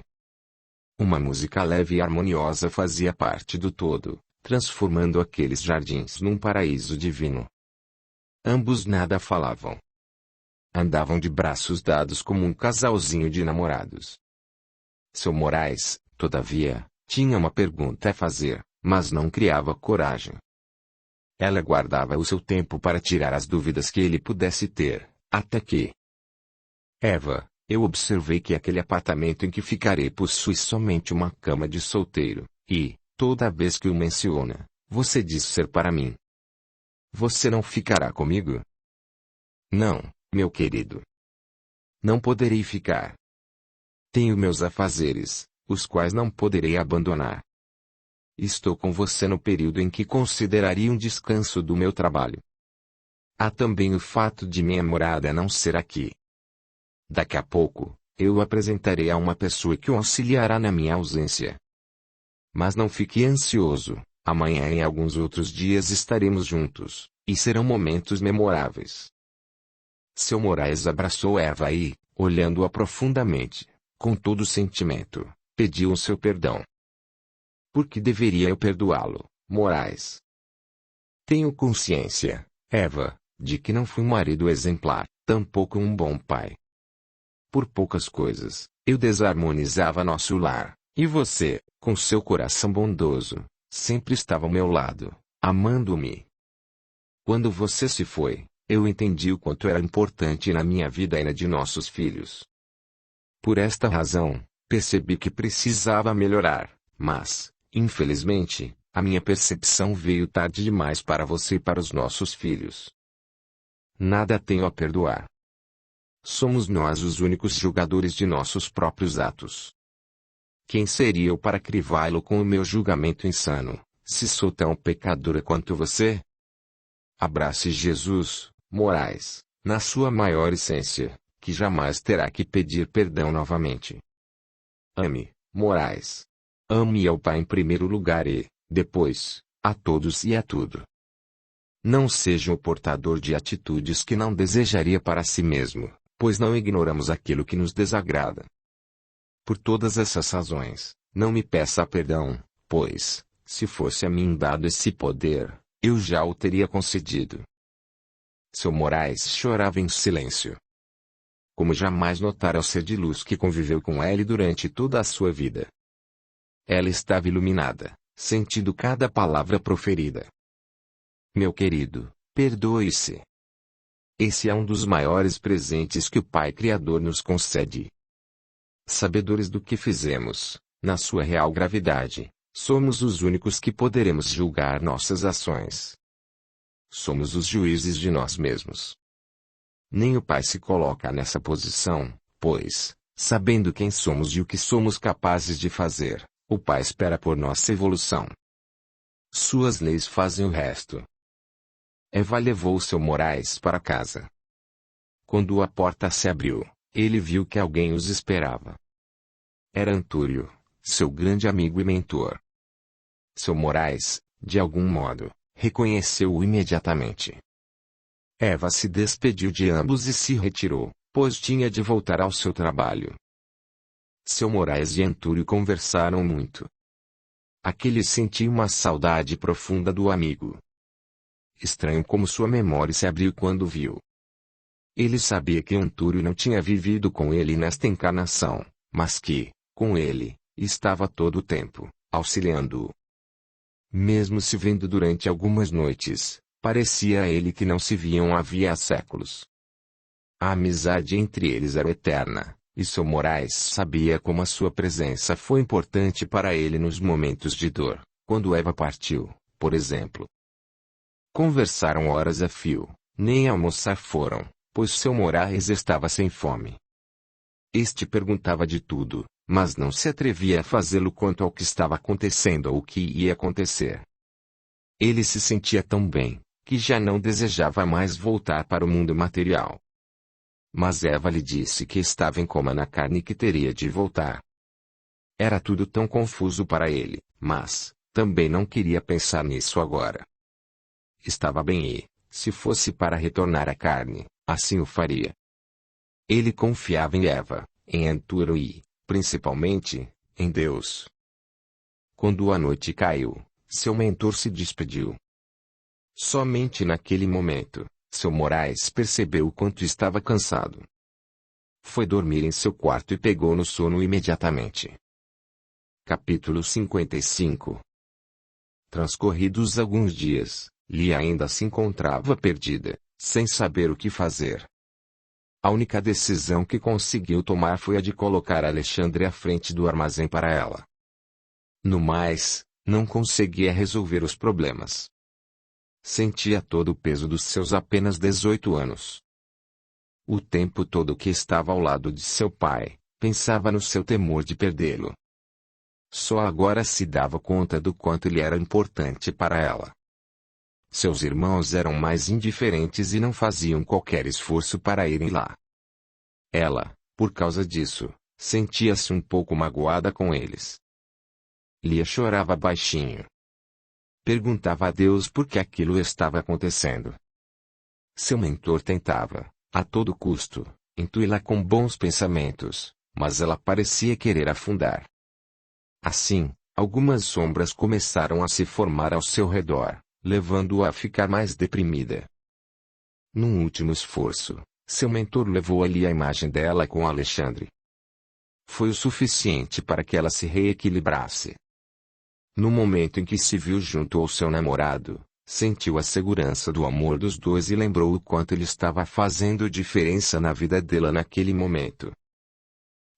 Uma música leve e harmoniosa fazia parte do todo, transformando aqueles jardins num paraíso divino. Ambos nada falavam. Andavam de braços dados como um casalzinho de namorados. Seu Moraes, todavia, tinha uma pergunta a fazer, mas não criava coragem. Ela guardava o seu tempo para tirar as dúvidas que ele pudesse ter, até que... Eva, eu observei que aquele apartamento em que ficarei possui somente uma cama de solteiro, e, toda vez que o menciona, você diz ser para mim. Você não ficará comigo? Não, meu querido. Não poderei ficar. Tenho meus afazeres, os quais não poderei abandonar. Estou com você no período em que consideraria um descanso do meu trabalho. Há também o fato de minha morada não ser aqui. Daqui a pouco, eu o apresentarei a uma pessoa que o auxiliará na minha ausência. Mas não fique ansioso, amanhã e alguns outros dias estaremos juntos, e serão momentos memoráveis. Seu Moraes abraçou Eva e, olhando-a profundamente, com todo o sentimento, pediu o seu perdão. Por que deveria eu perdoá-lo, Moraes? Tenho consciência, Eva, de que não fui um marido exemplar, tampouco um bom pai. Por poucas coisas, eu desarmonizava nosso lar, e você, com seu coração bondoso, sempre estava ao meu lado, amando-me. Quando você se foi, eu entendi o quanto era importante na minha vida e na de nossos filhos. Por esta razão, percebi que precisava melhorar, mas, infelizmente, a minha percepção veio tarde demais para você e para os nossos filhos. Nada tenho a perdoar. Somos nós os únicos julgadores de nossos próprios atos. Quem seria eu para crivá-lo com o meu julgamento insano, se sou tão pecadora quanto você? Abrace Jesus, Moraes, na sua maior essência, que jamais terá que pedir perdão novamente. Ame, Moraes. Ame ao Pai em primeiro lugar e, depois, a todos e a tudo. Não seja o portador de atitudes que não desejaria para si mesmo, pois não ignoramos aquilo que nos desagrada. Por todas essas razões, não me peça perdão, pois, se fosse a mim dado esse poder, eu já o teria concedido. Seu Moraes chorava em silêncio. Como jamais notara o ser de luz que conviveu com ele durante toda a sua vida. Ela estava iluminada, sentindo cada palavra proferida. Meu querido, perdoe-se. Esse é um dos maiores presentes que o Pai Criador nos concede. Sabedores do que fizemos, na sua real gravidade, somos os únicos que poderemos julgar nossas ações. Somos os juízes de nós mesmos. Nem o Pai se coloca nessa posição, pois, sabendo quem somos e o que somos capazes de fazer, o Pai espera por nossa evolução. Suas leis fazem o resto. Eva levou seu Moraes para casa. Quando a porta se abriu, ele viu que alguém os esperava. Era Antúrio, seu grande amigo e mentor. Seu Moraes, de algum modo, reconheceu-o imediatamente. Eva se despediu de ambos e se retirou, pois tinha de voltar ao seu trabalho. Seu Moraes e Antúrio conversaram muito. Aquele sentiu uma saudade profunda do amigo. Estranho como sua memória se abriu quando viu. Ele sabia que Antúrio não tinha vivido com ele nesta encarnação, mas que, com ele, estava todo o tempo, auxiliando-o. Mesmo se vendo durante algumas noites, parecia a ele que não se viam havia séculos. A amizade entre eles era eterna, e seu Moraes sabia como a sua presença foi importante para ele nos momentos de dor, quando Eva partiu, por exemplo. Conversaram horas a fio, nem almoçar foram, pois seu Moraes estava sem fome. Este perguntava de tudo, mas não se atrevia a fazê-lo quanto ao que estava acontecendo ou o que ia acontecer. Ele se sentia tão bem, que já não desejava mais voltar para o mundo material. Mas Eva lhe disse que estava em coma na carne e que teria de voltar. Era tudo tão confuso para ele, mas, também não queria pensar nisso agora. Estava bem e, se fosse para retornar à carne, assim o faria. Ele confiava em Eva, em Antúrio e, principalmente, em Deus. Quando a noite caiu, seu mentor se despediu. Somente naquele momento, seu Moraes percebeu o quanto estava cansado. Foi dormir em seu quarto e pegou no sono imediatamente. Capítulo 55. Transcorridos alguns dias, Lia ainda se encontrava perdida, sem saber o que fazer. A única decisão que conseguiu tomar foi a de colocar Alexandre à frente do armazém para ela. No mais, não conseguia resolver os problemas. sentia todo o peso dos seus apenas 18 anos. O tempo todo que estava ao lado de seu pai, pensava no seu temor de perdê-lo. Só agora se dava conta do quanto ele era importante para ela. Seus irmãos eram mais indiferentes e não faziam qualquer esforço para irem lá. Ela, por causa disso, sentia-se um pouco magoada com eles. Lia chorava baixinho. Perguntava a Deus por que aquilo estava acontecendo. Seu mentor tentava, a todo custo, intuí-la com bons pensamentos, mas ela parecia querer afundar. Assim, algumas sombras começaram a se formar ao seu redor, levando-a a ficar mais deprimida. Num último esforço, seu mentor levou ali a imagem dela com Alexandre. Foi o suficiente para que ela se reequilibrasse. No momento em que se viu junto ao seu namorado, sentiu a segurança do amor dos dois e lembrou o quanto ele estava fazendo diferença na vida dela naquele momento.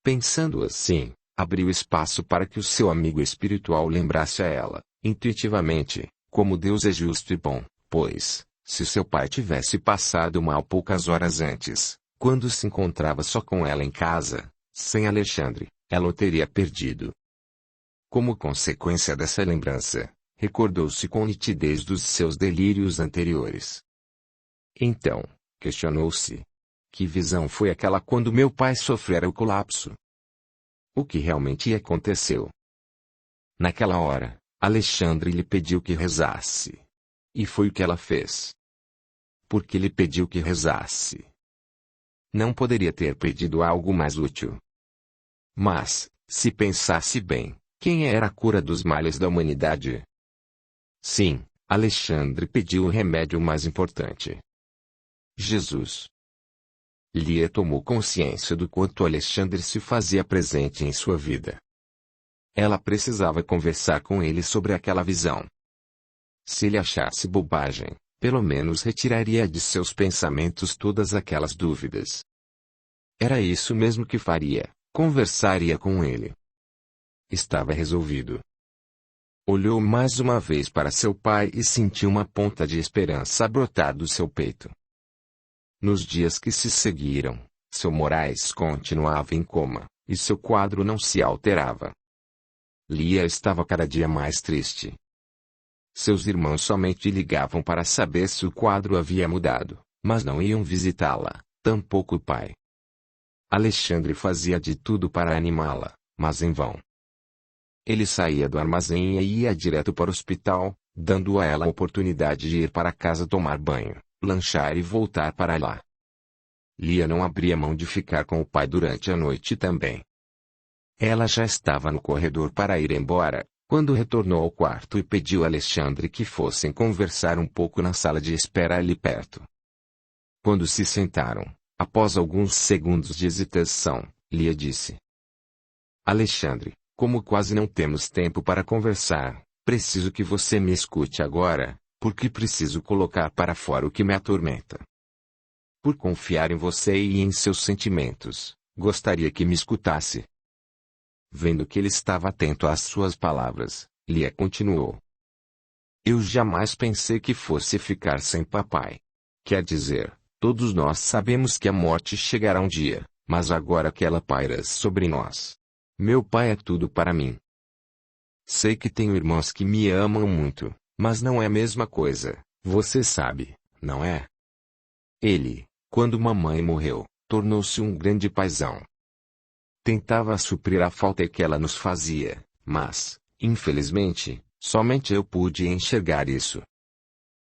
Pensando assim, abriu espaço para que o seu amigo espiritual lembrasse a ela, intuitivamente, como Deus é justo e bom, pois, se seu pai tivesse passado mal poucas horas antes, quando se encontrava só com ela em casa, sem Alexandre, ela o teria perdido. Como consequência dessa lembrança, recordou-se com nitidez dos seus delírios anteriores. Então, questionou-se: que visão foi aquela quando meu pai sofrera o colapso? O que realmente aconteceu? Naquela hora, Alexandre lhe pediu que rezasse. E foi o que ela fez. Por que lhe pediu que rezasse? Não poderia ter pedido algo mais útil. Mas, se pensasse bem, quem era a cura dos males da humanidade? Sim, Alexandre pediu o remédio mais importante. Jesus. Lia tomou consciência do quanto Alexandre se fazia presente em sua vida. Ela precisava conversar com ele sobre aquela visão. Se ele achasse bobagem, pelo menos retiraria de seus pensamentos todas aquelas dúvidas. Era isso mesmo que faria, conversaria com ele. Estava resolvido. Olhou mais uma vez para seu pai e sentiu uma ponta de esperança brotar do seu peito. Nos dias que se seguiram, seu Moraes continuava em coma, e seu quadro não se alterava. Lia estava cada dia mais triste. Seus irmãos somente ligavam para saber se o quadro havia mudado, mas não iam visitá-la, tampouco o pai. Alexandre fazia de tudo para animá-la, mas em vão. Ele saía do armazém e ia direto para o hospital, dando a ela a oportunidade de ir para casa tomar banho, lanchar e voltar para lá. Lia não abria mão de ficar com o pai durante a noite também. Ela já estava no corredor para ir embora, quando retornou ao quarto e pediu a Alexandre que fossem conversar um pouco na sala de espera ali perto. Quando se sentaram, após alguns segundos de hesitação, Lia disse: Alexandre, como quase não temos tempo para conversar, preciso que você me escute agora, porque preciso colocar para fora o que me atormenta. Por confiar em você e em seus sentimentos, gostaria que me escutasse. Vendo que ele estava atento às suas palavras, Lia continuou: Eu jamais pensei que fosse ficar sem papai. Quer dizer, todos nós sabemos que a morte chegará um dia, mas agora que ela paira sobre nós. Meu pai é tudo para mim. Sei que tenho irmãos que me amam muito, mas não é a mesma coisa, você sabe, não é? Ele, quando mamãe morreu, tornou-se um grande paizão. Tentava suprir a falta que ela nos fazia, mas, infelizmente, somente eu pude enxergar isso.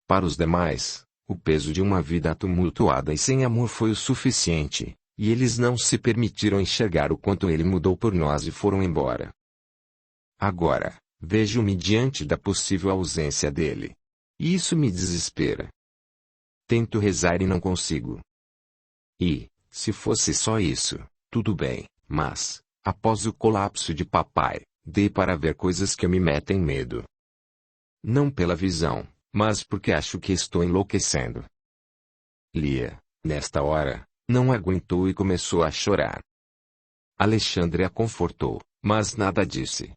Para os demais, o peso de uma vida tumultuada e sem amor foi o suficiente, e eles não se permitiram enxergar o quanto ele mudou por nós e foram embora. Agora, vejo-me diante da possível ausência dele. E isso me desespera. Tento rezar e não consigo. E, se fosse só isso, tudo bem, mas, após o colapso de papai, dei para ver coisas que me metem medo. Não pela visão, mas porque acho que estou enlouquecendo. Lia, nesta hora, não aguentou e começou a chorar. Alexandre a confortou, mas nada disse.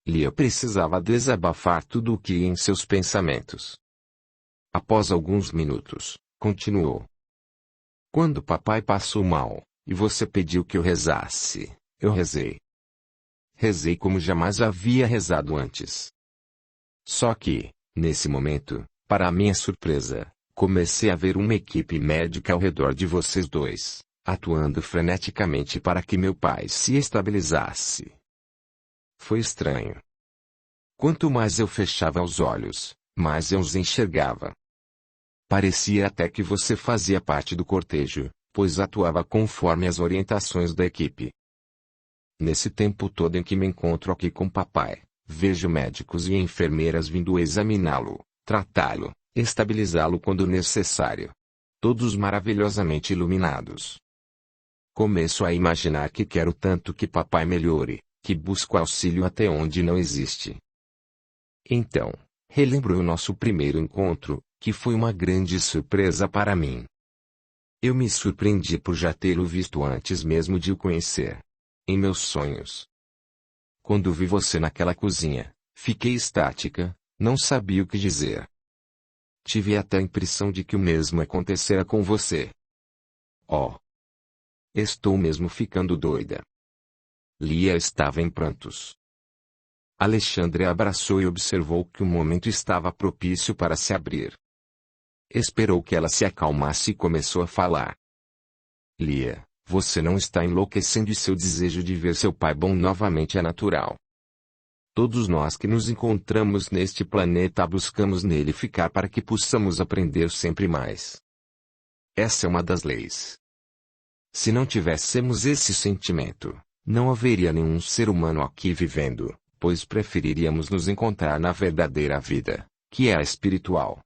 Lia precisava desabafar tudo o que ia em seus pensamentos. Após alguns minutos, continuou. Quando papai passou mal, e você pediu que eu rezasse, eu rezei. Rezei como jamais havia rezado antes. Só que, nesse momento, para minha surpresa, comecei a ver uma equipe médica ao redor de vocês dois, atuando freneticamente para que meu pai se estabilizasse. Foi estranho. Quanto mais eu fechava os olhos, mais eu os enxergava. Parecia até que você fazia parte do cortejo, pois atuava conforme as orientações da equipe. Nesse tempo todo em que me encontro aqui com papai, vejo médicos e enfermeiras vindo examiná-lo, tratá-lo, estabilizá-lo quando necessário. Todos maravilhosamente iluminados. Começo a imaginar que quero tanto que papai melhore, que busco auxílio até onde não existe. Então, relembro o nosso primeiro encontro, que foi uma grande surpresa para mim. Eu me surpreendi por já tê-lo visto antes mesmo de o conhecer. Em meus sonhos. Quando vi você naquela cozinha, fiquei estática, não sabia o que dizer. Tive até a impressão de que o mesmo acontecera com você. Oh! Estou mesmo ficando doida. Lia estava em prantos. Alexandre a abraçou e observou que o momento estava propício para se abrir. Esperou que ela se acalmasse e começou a falar. Lia, você não está enlouquecendo e seu desejo de ver seu pai bom novamente é natural. Todos nós que nos encontramos neste planeta buscamos nele ficar para que possamos aprender sempre mais. Essa é uma das leis. Se não tivéssemos esse sentimento, não haveria nenhum ser humano aqui vivendo, pois preferiríamos nos encontrar na verdadeira vida, que é a espiritual.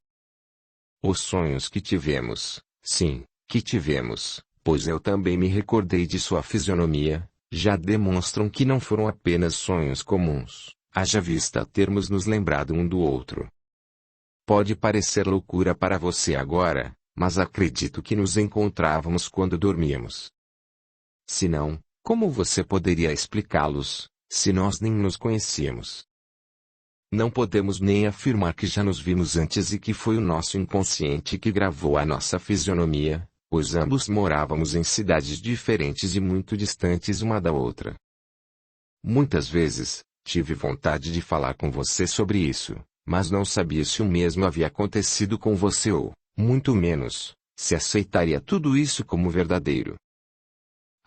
Os sonhos que tivemos, sim, que tivemos, pois eu também me recordei de sua fisionomia, já demonstram que não foram apenas sonhos comuns, haja vista termos nos lembrado um do outro. Pode parecer loucura para você agora, mas acredito que nos encontrávamos quando dormíamos. Se não, como você poderia explicá-los, se nós nem nos conhecíamos? Não podemos nem afirmar que já nos vimos antes e que foi o nosso inconsciente que gravou a nossa fisionomia, pois ambos morávamos em cidades diferentes e muito distantes uma da outra. Muitas vezes, tive vontade de falar com você sobre isso, mas não sabia se o mesmo havia acontecido com você ou, muito menos, se aceitaria tudo isso como verdadeiro.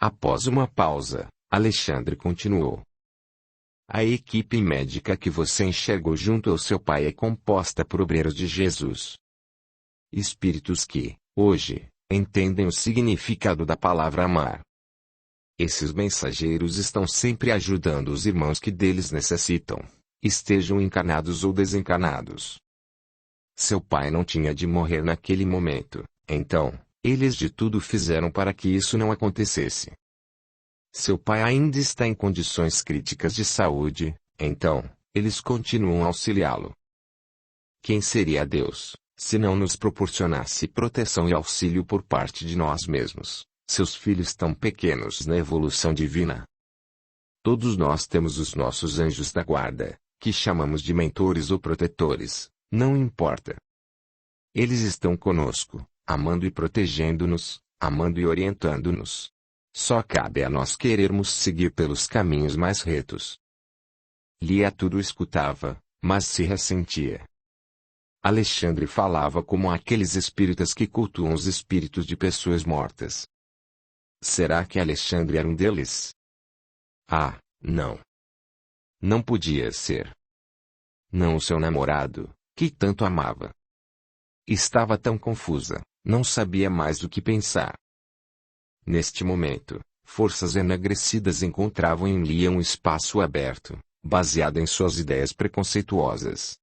Após uma pausa, Alexandre continuou. A equipe médica que você enxergou junto ao seu pai é composta por obreiros de Jesus. Espíritos que, hoje, entendem o significado da palavra amar. Esses mensageiros estão sempre ajudando os irmãos que deles necessitam, estejam encarnados ou desencarnados. Seu pai não tinha de morrer naquele momento, então, eles de tudo fizeram para que isso não acontecesse. Seu pai ainda está em condições críticas de saúde, então, eles continuam a auxiliá-lo. Quem seria Deus, se não nos proporcionasse proteção e auxílio por parte de nós mesmos, seus filhos tão pequenos na evolução divina? Todos nós temos os nossos anjos da guarda, que chamamos de mentores ou protetores, não importa. Eles estão conosco, amando e protegendo-nos, amando e orientando-nos. Só cabe a nós querermos seguir pelos caminhos mais retos. Lia tudo escutava, mas se ressentia. Alexandre falava como aqueles espíritas que cultuam os espíritos de pessoas mortas. Será que Alexandre era um deles? Ah, não. Não podia ser. Não o seu namorado, que tanto amava. Estava tão confusa, não sabia mais o que pensar. Neste momento, forças enegrecidas encontravam em Lia um espaço aberto, baseado em suas ideias preconceituosas.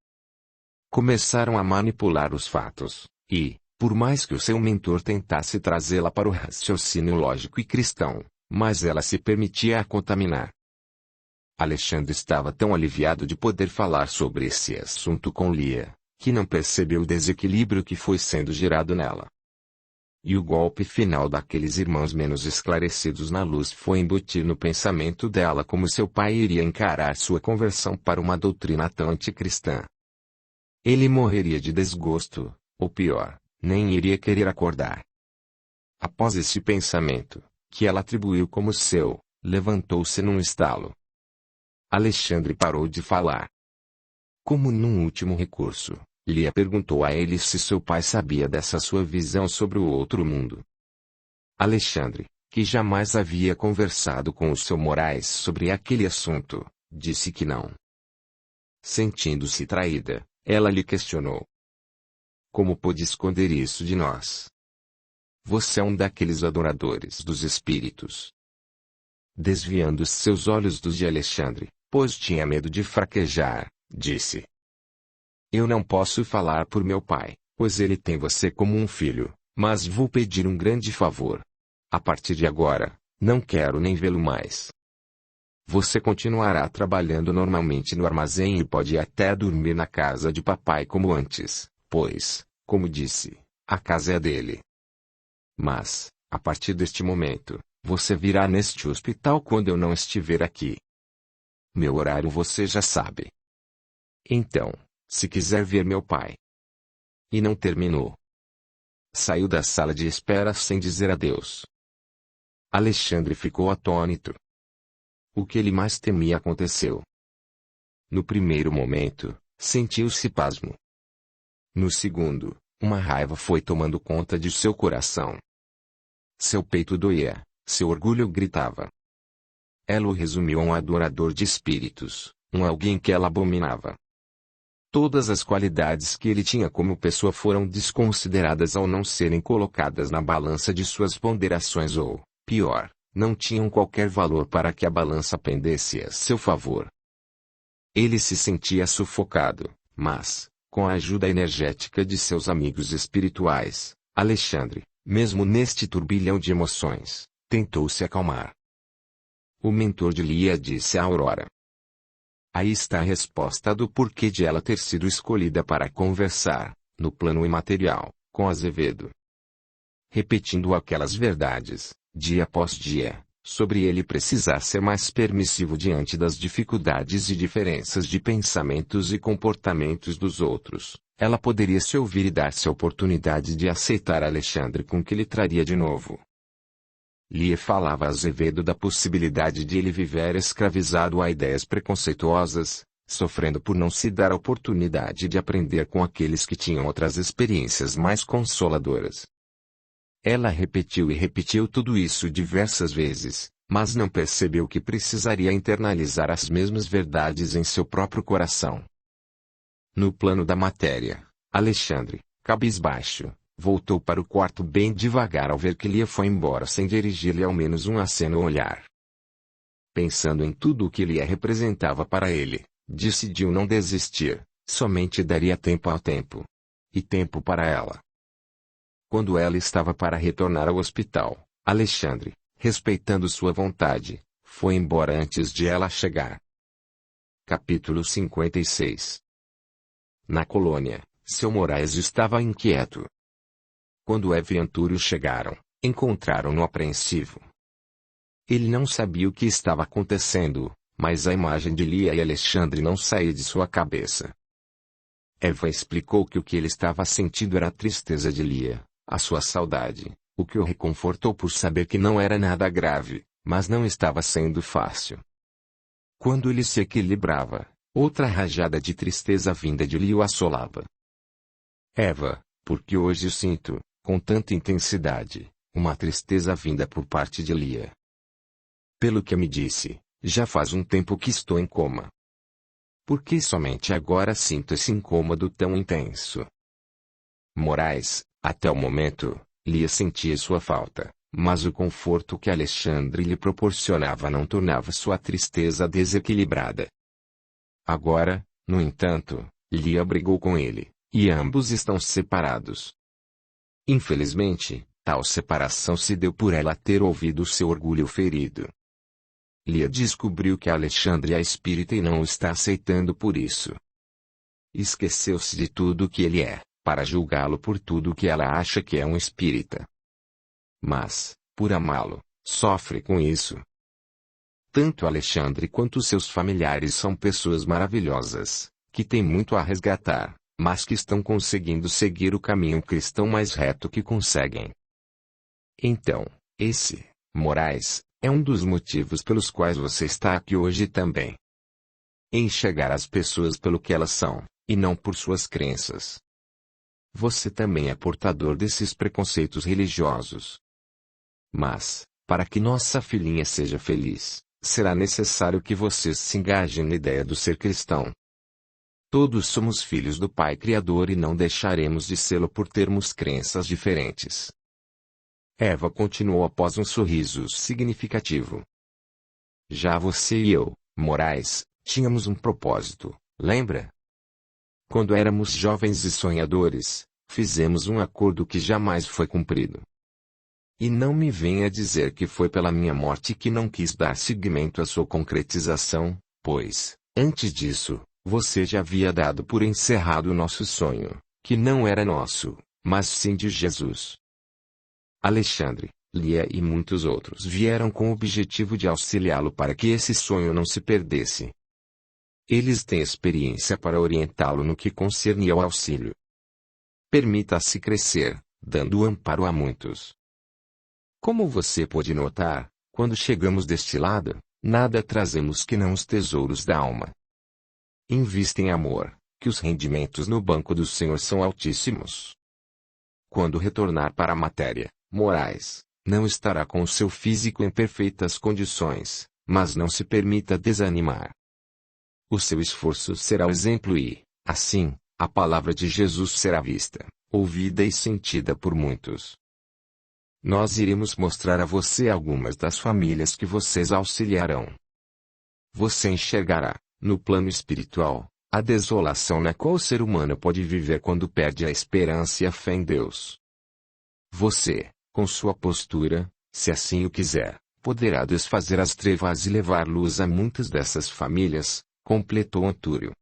Começaram a manipular os fatos, e, por mais que o seu mentor tentasse trazê-la para o raciocínio lógico e cristão, mas ela se permitia a contaminar. Alexandre estava tão aliviado de poder falar sobre esse assunto com Lia, que não percebeu o desequilíbrio que foi sendo gerado nela. E o golpe final daqueles irmãos menos esclarecidos na luz foi embutir no pensamento dela como seu pai iria encarar sua conversão para uma doutrina tão anticristã. Ele morreria de desgosto, Ou pior, nem iria querer acordar. Após esse pensamento, que ela atribuiu como seu, levantou-se num estalo. Alexandre parou de falar. Como num último recurso, Lia perguntou a ele se seu pai sabia dessa sua visão sobre o outro mundo. Alexandre, que jamais havia conversado com o seu Moraes sobre aquele assunto, disse que não. Sentindo-se traída, ela lhe questionou. Como pôde esconder isso de nós? Você é um daqueles adoradores dos espíritos. Desviando seus olhos dos de Alexandre, pois tinha medo de fraquejar, disse. Eu não posso falar por meu pai, pois ele tem você como um filho, mas vou pedir um grande favor. A partir de agora, não quero nem vê-lo mais. Você continuará trabalhando normalmente no armazém e pode até dormir na casa de papai como antes, pois, como disse, a casa é dele. Mas, a partir deste momento, você virá neste hospital quando eu não estiver aqui. Meu horário você já sabe. Então, se quiser ver meu pai. E não terminou. Saiu da sala de espera sem dizer adeus. Alexandre ficou atônito. O que ele mais temia aconteceu. No primeiro momento, sentiu-se pasmo. No segundo, uma raiva foi tomando conta de seu coração. Seu peito doía, seu orgulho gritava. Ela o resumiu a um adorador de espíritos, um alguém que ela abominava. Todas as qualidades que ele tinha como pessoa foram desconsideradas ao não serem colocadas na balança de suas ponderações ou, pior, não tinham qualquer valor para que a balança pendesse a seu favor. Ele se sentia sufocado, mas, com a ajuda energética de seus amigos espirituais, Alexandre, mesmo neste turbilhão de emoções, tentou se acalmar. O mentor de Lia disse a Aurora. Aí está a resposta do porquê de ela ter sido escolhida para conversar, no plano imaterial, com Azevedo. Repetindo aquelas verdades, dia após dia, sobre ele precisar ser mais permissivo diante das dificuldades e diferenças de pensamentos e comportamentos dos outros, ela poderia se ouvir e dar-se a oportunidade de aceitar Alexandre com que lhe traria de novo. Lia falava a Azevedo da possibilidade de ele viver escravizado a ideias preconceituosas, sofrendo por não se dar a oportunidade de aprender com aqueles que tinham outras experiências mais consoladoras. Ela repetiu e repetiu tudo isso diversas vezes, mas não percebeu que precisaria internalizar as mesmas verdades em seu próprio coração. No plano da matéria, Alexandre, cabisbaixo, voltou para o quarto bem devagar ao ver que Lia foi embora sem dirigir-lhe ao menos um aceno ou olhar. Pensando em tudo o que Lia representava para ele, decidiu não desistir, somente daria tempo ao tempo. E tempo para ela. Quando ela estava para retornar ao hospital, Alexandre, respeitando sua vontade, foi embora antes de ela chegar. Capítulo 56. Na colônia, seu Moraes estava inquieto. Quando Eva e Antúrio chegaram, encontraram-no apreensivo. Ele não sabia o que estava acontecendo, mas a imagem de Lia e Alexandre não saía de sua cabeça. Eva explicou que o que ele estava sentindo era a tristeza de Lia, a sua saudade, o que o reconfortou por saber que não era nada grave, mas não estava sendo fácil. Quando ele se equilibrava, outra rajada de tristeza vinda de Lia o assolava. Eva, porque hoje eu sinto, com tanta intensidade, uma tristeza vinda por parte de Lia. Pelo que me disse, já faz um tempo que estou em coma. Por que somente agora sinto esse incômodo tão intenso? Moraes, até o momento, Lia sentia sua falta, mas o conforto que Alexandre lhe proporcionava não tornava sua tristeza desequilibrada. Agora, no entanto, Lia brigou com ele, e ambos estão separados. Infelizmente, tal separação se deu por ela ter ouvido seu orgulho ferido. Lia descobriu que Alexandre é espírita e não o está aceitando por isso. Esqueceu-se de tudo o que ele é, para julgá-lo por tudo o que ela acha que é um espírita. Mas, por amá-lo, sofre com isso. Tanto Alexandre quanto seus familiares são pessoas maravilhosas, que têm muito a resgatar, mas que estão conseguindo seguir o caminho cristão mais reto que conseguem. Então, esse, Moraes, é um dos motivos pelos quais você está aqui hoje também. Enxergar as pessoas pelo que elas são, e não por suas crenças. Você também é portador desses preconceitos religiosos. Mas, para que nossa filhinha seja feliz, será necessário que você se engaje na ideia do ser cristão. Todos somos filhos do Pai Criador e não deixaremos de sê-lo por termos crenças diferentes. Eva continuou após um sorriso significativo. Já você e eu, Moraes, tínhamos um propósito, lembra? Quando éramos jovens e sonhadores, fizemos um acordo que jamais foi cumprido. E não me venha dizer que foi pela minha morte que não quis dar seguimento à sua concretização, pois, antes disso, você já havia dado por encerrado o nosso sonho, que não era nosso, mas sim de Jesus. Alexandre, Lia e muitos outros vieram com o objetivo de auxiliá-lo para que esse sonho não se perdesse. Eles têm experiência para orientá-lo no que concerne ao auxílio. Permita-se crescer, dando amparo a muitos. Como você pode notar, quando chegamos deste lado, nada trazemos que não os tesouros da alma. Invista em amor, que os rendimentos no banco do Senhor são altíssimos. Quando retornar para a matéria, Moraes, não estará com o seu físico em perfeitas condições, mas não se permita desanimar. O seu esforço será o exemplo e, assim, a palavra de Jesus será vista, ouvida e sentida por muitos. Nós iremos mostrar a você algumas das famílias que vocês auxiliarão. Você enxergará, no plano espiritual, a desolação na qual o ser humano pode viver quando perde a esperança e a fé em Deus. Você, com sua postura, se assim o quiser, poderá desfazer as trevas e levar luz a muitas dessas famílias, completou Antúrio.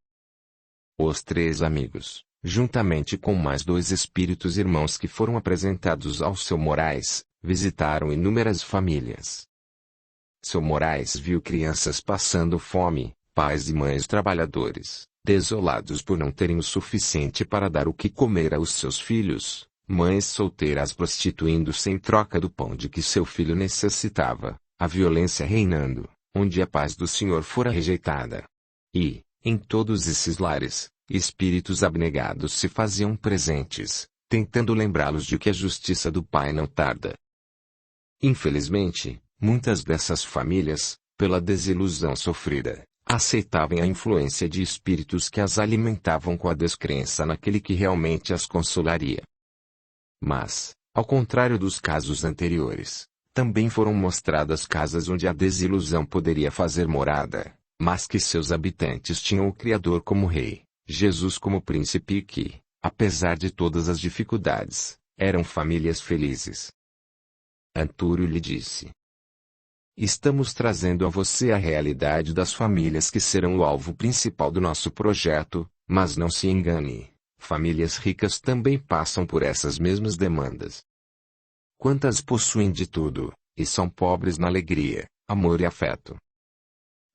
Os três amigos, juntamente com mais 2 espíritos irmãos que foram apresentados ao seu Moraes, visitaram inúmeras famílias. Seu Moraes viu crianças passando fome, pais e mães trabalhadores, desolados por não terem o suficiente para dar o que comer aos seus filhos, mães solteiras prostituindo-se em troca do pão de que seu filho necessitava, a violência reinando, onde a paz do Senhor fora rejeitada. E, em todos esses lares, espíritos abnegados se faziam presentes, tentando lembrá-los de que a justiça do Pai não tarda. Infelizmente, muitas dessas famílias, pela desilusão sofrida, aceitavam a influência de espíritos que as alimentavam com a descrença naquele que realmente as consolaria. Mas, ao contrário dos casos anteriores, também foram mostradas casas onde a desilusão poderia fazer morada, mas que seus habitantes tinham o Criador como Rei, Jesus como Príncipe e que, apesar de todas as dificuldades, eram famílias felizes. Antúrio lhe disse: Estamos trazendo a você a realidade das famílias que serão o alvo principal do nosso projeto, mas não se engane, famílias ricas também passam por essas mesmas demandas. Quantas possuem de tudo, e são pobres na alegria, amor e afeto.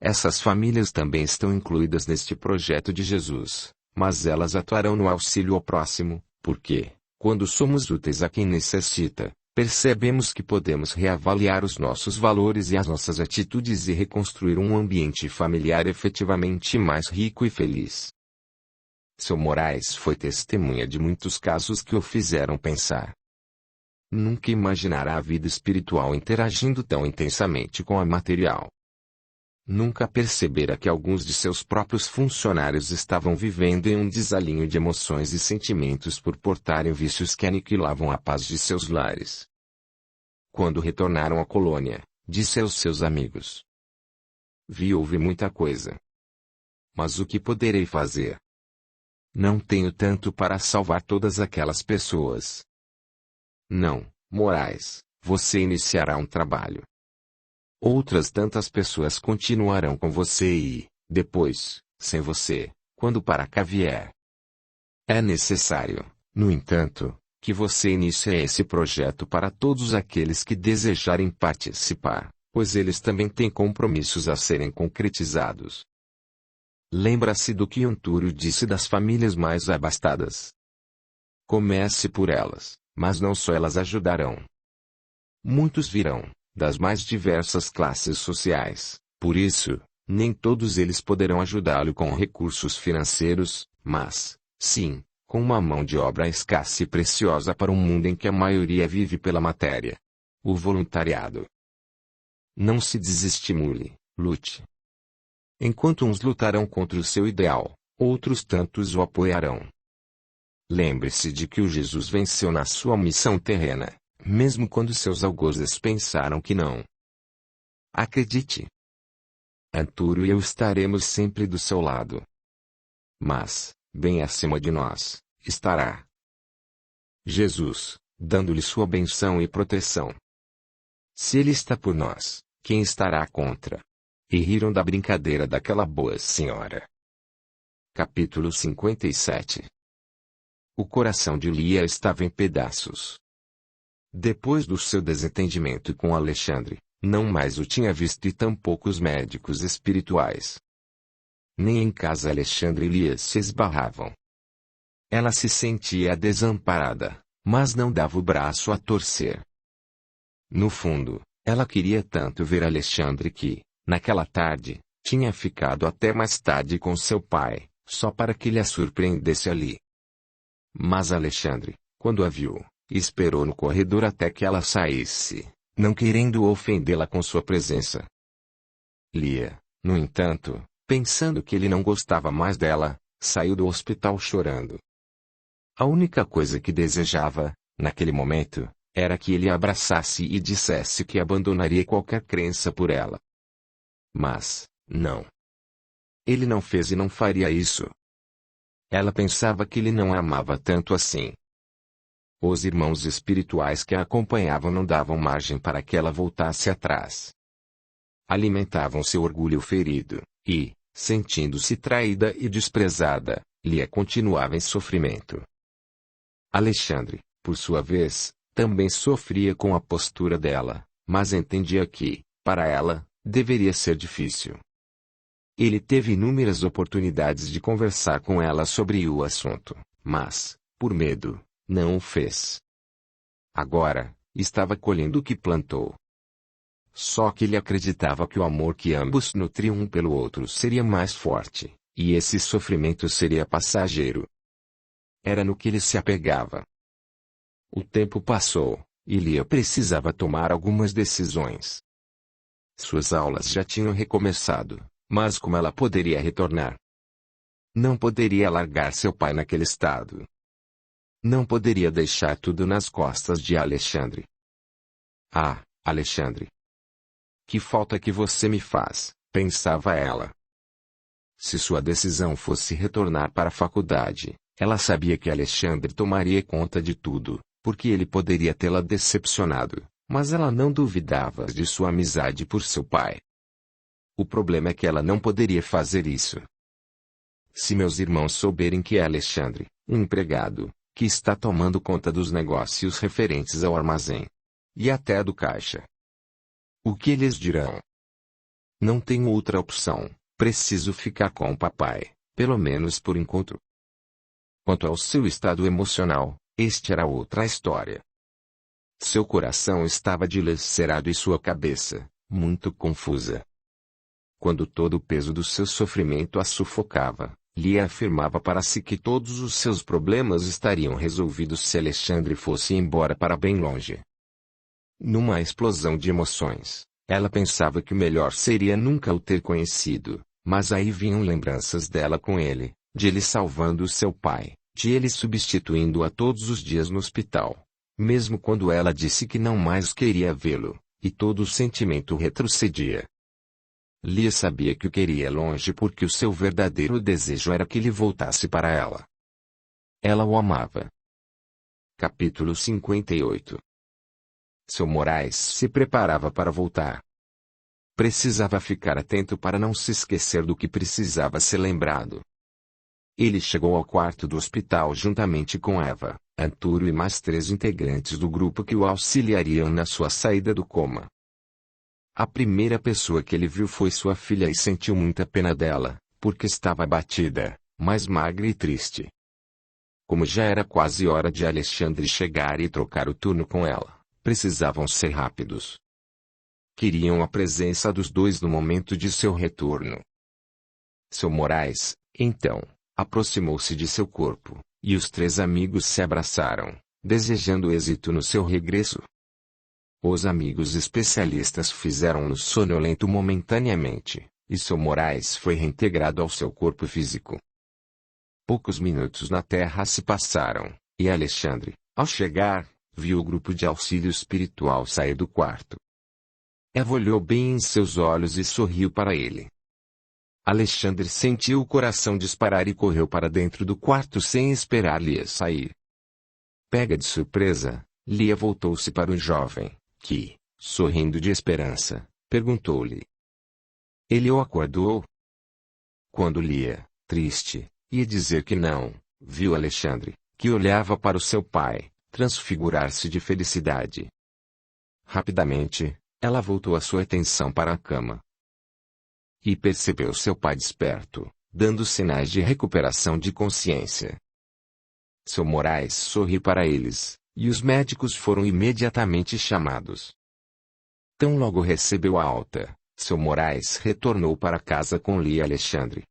Essas famílias também estão incluídas neste projeto de Jesus, mas elas atuarão no auxílio ao próximo, porque, quando somos úteis a quem necessita, percebemos que podemos reavaliar os nossos valores e as nossas atitudes e reconstruir um ambiente familiar efetivamente mais rico e feliz. Seu Moraes foi testemunha de muitos casos que o fizeram pensar. Nunca imaginará a vida espiritual interagindo tão intensamente com a material. Nunca percebera que alguns de seus próprios funcionários estavam vivendo em um desalinho de emoções e sentimentos por portarem vícios que aniquilavam a paz de seus lares. Quando retornaram à colônia, disse aos seus amigos: Vi e ouvi muita coisa. Mas o que poderei fazer? Não tenho tanto para salvar todas aquelas pessoas. Não, Moraes, você iniciará um trabalho. Outras tantas pessoas continuarão com você e, depois, sem você, quando para cá vier. É necessário, no entanto, que você inicie esse projeto para todos aqueles que desejarem participar, pois eles também têm compromissos a serem concretizados. Lembra-se do que Antúrio disse das famílias mais abastadas. Comece por elas, mas não só elas ajudarão. Muitos virão, das mais diversas classes sociais, por isso, nem todos eles poderão ajudá-lo com recursos financeiros, mas, sim, com uma mão de obra escassa e preciosa para um mundo em que a maioria vive pela matéria. O voluntariado. Não se desestimule, lute. Enquanto uns lutarão contra o seu ideal, outros tantos o apoiarão. Lembre-se de que o Jesus venceu na sua missão terrena, mesmo quando seus algozes pensaram que não. Acredite. Antúrio e eu estaremos sempre do seu lado. Mas, bem acima de nós, estará Jesus, dando-lhe sua benção e proteção. Se ele está por nós, quem estará contra? E riram da brincadeira daquela boa senhora. Capítulo 57. O coração de Lia estava em pedaços. Depois do seu desentendimento com Alexandre, não mais o tinha visto e tampouco os médicos espirituais. Nem em casa Alexandre e Lia se esbarravam. Ela se sentia desamparada, mas não dava o braço a torcer. No fundo, ela queria tanto ver Alexandre que, naquela tarde, tinha ficado até mais tarde com seu pai, só para que ele a surpreendesse ali. Mas Alexandre, quando a viu, esperou no corredor até que ela saísse, não querendo ofendê-la com sua presença. Lia, no entanto, pensando que ele não gostava mais dela, saiu do hospital chorando. A única coisa que desejava, naquele momento, era que ele a abraçasse e dissesse que abandonaria qualquer crença por ela. Mas, não. Ele não fez e não faria isso. Ela pensava que ele não a amava tanto assim. Os irmãos espirituais que a acompanhavam não davam margem para que ela voltasse atrás. Alimentavam seu orgulho ferido, e, sentindo-se traída e desprezada, Lia continuava em sofrimento. Alexandre, por sua vez, também sofria com a postura dela, mas entendia que, para ela, deveria ser difícil. Ele teve inúmeras oportunidades de conversar com ela sobre o assunto, mas, por medo, não o fez. Agora, estava colhendo o que plantou. Só que ele acreditava que o amor que ambos nutriam um pelo outro seria mais forte, e esse sofrimento seria passageiro. Era no que ele se apegava. O tempo passou, e Lia precisava tomar algumas decisões. Suas aulas já tinham recomeçado, mas como ela poderia retornar? Não poderia largar seu pai naquele estado. Não poderia deixar tudo nas costas de Alexandre. Ah, Alexandre! Que falta que você me faz, pensava ela. Se sua decisão fosse retornar para a faculdade, ela sabia que Alexandre tomaria conta de tudo, porque ele poderia tê-la decepcionado, mas ela não duvidava de sua amizade por seu pai. O problema é que ela não poderia fazer isso. Se meus irmãos souberem que é Alexandre, um empregado, que está tomando conta dos negócios referentes ao armazém, e até do caixa, o que eles dirão? Não tenho outra opção, preciso ficar com o papai, pelo menos por enquanto. Quanto ao seu estado emocional, este era outra história. Seu coração estava dilacerado e sua cabeça, muito confusa. Quando todo o peso do seu sofrimento a sufocava, Lia afirmava para si que todos os seus problemas estariam resolvidos se Alexandre fosse embora para bem longe. Numa explosão de emoções, ela pensava que o melhor seria nunca o ter conhecido, mas aí vinham lembranças dela com ele, de ele salvando seu pai, de ele substituindo-a todos os dias no hospital, mesmo quando ela disse que não mais queria vê-lo, e todo o sentimento retrocedia. Lia sabia que o queria longe porque o seu verdadeiro desejo era que ele voltasse para ela. Ela o amava. Capítulo 58. Seu Moraes se preparava para voltar. Precisava ficar atento para não se esquecer do que precisava ser lembrado. Ele chegou ao quarto do hospital juntamente com Eva, Antúrio e mais 3 integrantes do grupo que o auxiliariam na sua saída do coma. A primeira pessoa que ele viu foi sua filha e sentiu muita pena dela, porque estava abatida, mais magra e triste. Como já era quase hora de Alexandre chegar e trocar o turno com ela, precisavam ser rápidos. Queriam a presença dos dois no momento de seu retorno. Seu Moraes, então, aproximou-se de seu corpo, e os três amigos se abraçaram, desejando êxito no seu regresso. Os amigos especialistas fizeram-no sonolento momentaneamente, e seu Moraes foi reintegrado ao seu corpo físico. Poucos minutos na Terra se passaram, e Alexandre, ao chegar, viu o grupo de auxílio espiritual sair do quarto. Eva olhou bem em seus olhos e sorriu para ele. Alexandre sentiu o coração disparar e correu para dentro do quarto sem esperar Lia sair. Pega de surpresa, Lia voltou-se para o jovem, que, sorrindo de esperança, perguntou-lhe. Ele o acordou? Quando Lia, triste, ia dizer que não, viu Alexandre, que olhava para o seu pai, transfigurar-se de felicidade. Rapidamente, ela voltou a sua atenção para a cama. E percebeu seu pai desperto, dando sinais de recuperação de consciência. Seu Moraes sorriu para eles, e os médicos foram imediatamente chamados. Tão logo recebeu a alta, seu Moraes retornou para casa com Lia e Alexandre.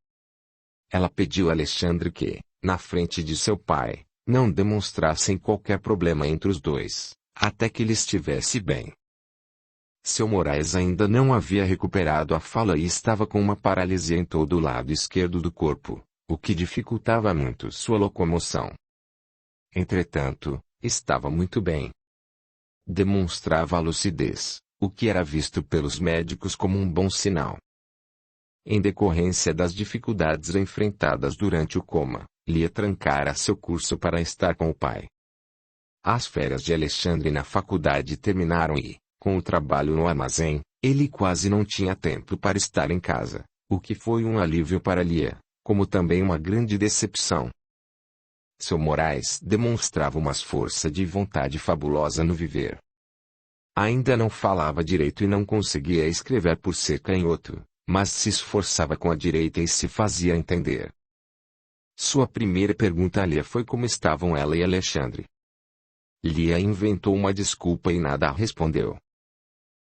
Ela pediu a Alexandre que, na frente de seu pai, não demonstrassem qualquer problema entre os dois, até que ele estivesse bem. Seu Moraes ainda não havia recuperado a fala e estava com uma paralisia em todo o lado esquerdo do corpo, o que dificultava muito sua locomoção. Entretanto, estava muito bem. Demonstrava a lucidez, o que era visto pelos médicos como um bom sinal. Em decorrência das dificuldades enfrentadas durante o coma, Lia trancara seu curso para estar com o pai. As férias de Alexandre na faculdade terminaram e, com o trabalho no armazém, ele quase não tinha tempo para estar em casa, o que foi um alívio para Lia, como também uma grande decepção. Seu Moraes demonstrava uma força de vontade fabulosa no viver. Ainda não falava direito e não conseguia escrever por ser canhoto, mas se esforçava com a direita e se fazia entender. Sua primeira pergunta a Lia foi como estavam ela e Alexandre. Lia inventou uma desculpa e nada respondeu.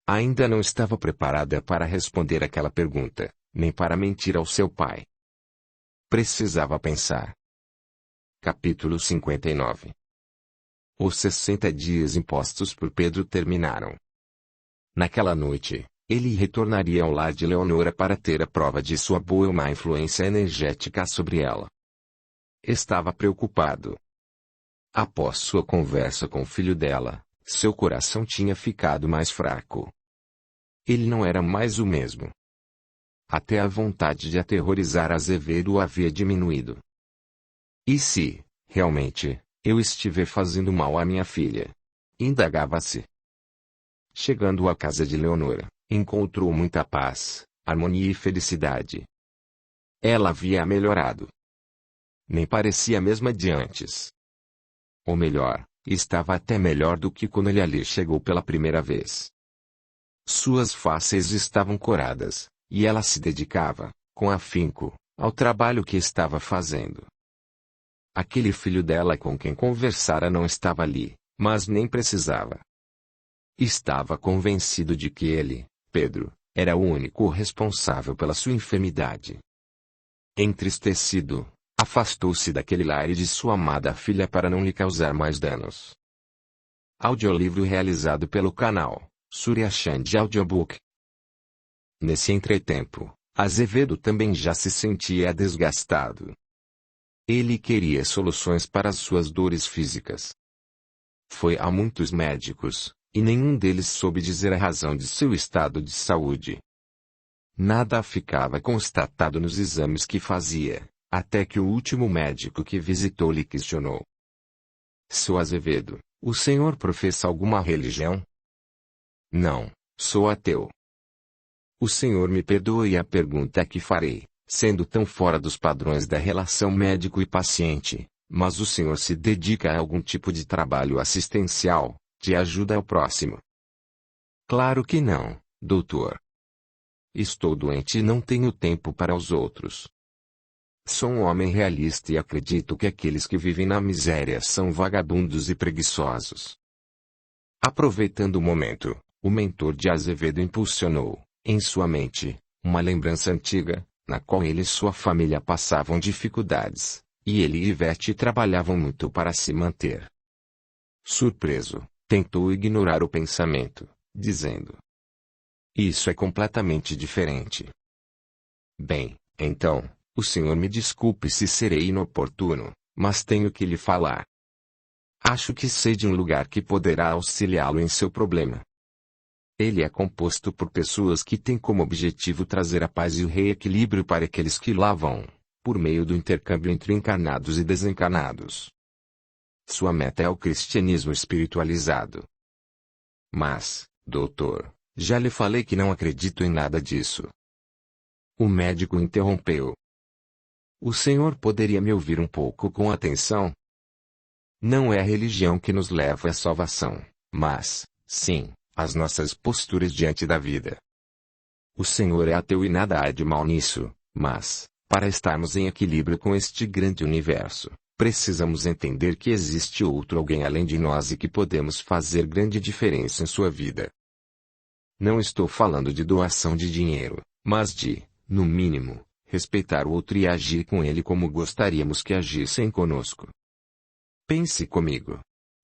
Ainda não estava preparada para responder aquela pergunta, nem para mentir ao seu pai. Precisava pensar. Capítulo 59. Os 60 dias impostos por Pedro terminaram. Naquela noite, ele retornaria ao lar de Leonora para ter a prova de sua boa ou má influência energética sobre ela. Estava preocupado. Após sua conversa com o filho dela, seu coração tinha ficado mais fraco. Ele não era mais o mesmo. Até a vontade de aterrorizar Azevedo havia diminuído. E se, realmente, eu estiver fazendo mal à minha filha? Indagava-se. Chegando à casa de Leonora, encontrou muita paz, harmonia e felicidade. Ela havia melhorado. Nem parecia a mesma de antes. Ou melhor, estava até melhor do que quando ele ali chegou pela primeira vez. Suas faces estavam coradas, e ela se dedicava, com afinco, ao trabalho que estava fazendo. Aquele filho dela com quem conversara não estava ali, mas nem precisava. Estava convencido de que ele, Pedro, era o único responsável pela sua enfermidade. Entristecido, afastou-se daquele lar e de sua amada filha para não lhe causar mais danos. Audiolivro realizado pelo canal Surya Chand Audiobook. Nesse entretempo, Azevedo também já se sentia desgastado. Ele queria soluções para as suas dores físicas. Foi a muitos médicos, e nenhum deles soube dizer a razão de seu estado de saúde. Nada ficava constatado nos exames que fazia, até que o último médico que visitou lhe questionou. Sr. Azevedo, o senhor professa alguma religião? Não, sou ateu. O senhor me perdoe a pergunta que farei, sendo tão fora dos padrões da relação médico e paciente, mas o senhor se dedica a algum tipo de trabalho assistencial, de ajuda ao próximo? Claro que não, doutor. Estou doente e não tenho tempo para os outros. Sou um homem realista e acredito que aqueles que vivem na miséria são vagabundos e preguiçosos. Aproveitando o momento, o mentor de Azevedo impulsionou, em sua mente, uma lembrança antiga, na qual ele e sua família passavam dificuldades, e ele e Ivete trabalhavam muito para se manter. Surpreso, tentou ignorar o pensamento, dizendo: "Isso é completamente diferente." "Bem, então, o senhor me desculpe se serei inoportuno, mas tenho que lhe falar. Acho que sei de um lugar que poderá auxiliá-lo em seu problema. Ele é composto por pessoas que têm como objetivo trazer a paz e o reequilíbrio para aqueles que lá vão, por meio do intercâmbio entre encarnados e desencarnados. Sua meta é o cristianismo espiritualizado." "Mas, doutor, já lhe falei que não acredito em nada disso." O médico interrompeu. "O senhor poderia me ouvir um pouco com atenção? Não é a religião que nos leva à salvação, mas, sim, as nossas posturas diante da vida. O senhor é ateu e nada há de mal nisso, mas, para estarmos em equilíbrio com este grande universo, precisamos entender que existe outro alguém além de nós e que podemos fazer grande diferença em sua vida. Não estou falando de doação de dinheiro, mas de, no mínimo, respeitar o outro e agir com ele como gostaríamos que agissem conosco. Pense comigo.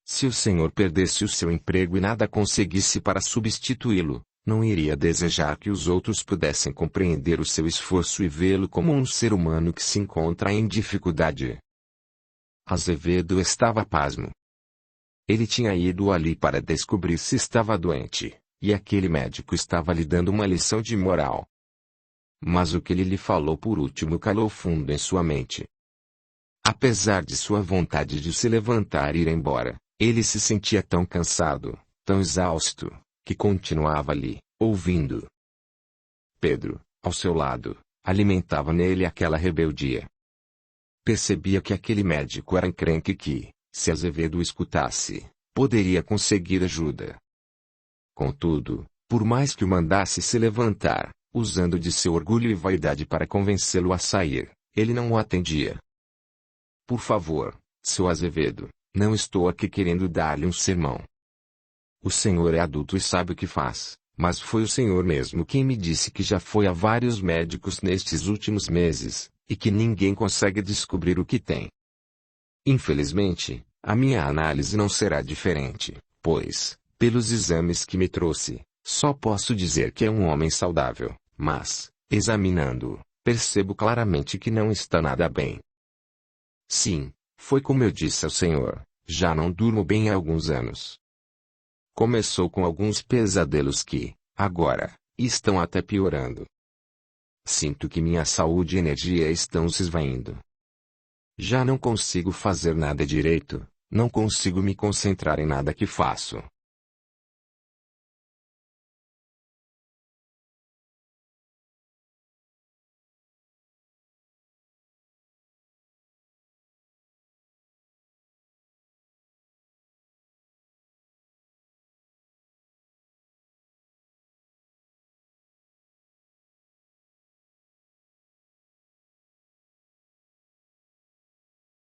Se o senhor perdesse o seu emprego e nada conseguisse para substituí-lo, não iria desejar que os outros pudessem compreender o seu esforço e vê-lo como um ser humano que se encontra em dificuldade?" Azevedo estava pasmo. Ele tinha ido ali para descobrir se estava doente, e aquele médico estava lhe dando uma lição de moral. Mas o que ele lhe falou por último calou fundo em sua mente. Apesar de sua vontade de se levantar e ir embora, ele se sentia tão cansado, tão exausto, que continuava ali, ouvindo. Pedro, ao seu lado, alimentava nele aquela rebeldia. Percebia que aquele médico era encrenque que, se Azevedo o escutasse, poderia conseguir ajuda. Contudo, por mais que o mandasse se levantar, usando de seu orgulho e vaidade para convencê-lo a sair, ele não o atendia. "Por favor, seu Azevedo, não estou aqui querendo dar-lhe um sermão. O senhor é adulto e sabe o que faz, mas foi o senhor mesmo quem me disse que já foi a vários médicos nestes últimos meses, e que ninguém consegue descobrir o que tem. Infelizmente, a minha análise não será diferente, pois, pelos exames que me trouxe, só posso dizer que é um homem saudável, mas, examinando-o, percebo claramente que não está nada bem. Sim, foi como eu disse ao senhor, já não durmo bem há alguns anos. Começou com alguns pesadelos que, agora, estão até piorando. Sinto que minha saúde e energia estão se esvaindo. Já não consigo fazer nada direito, não consigo me concentrar em nada que faço,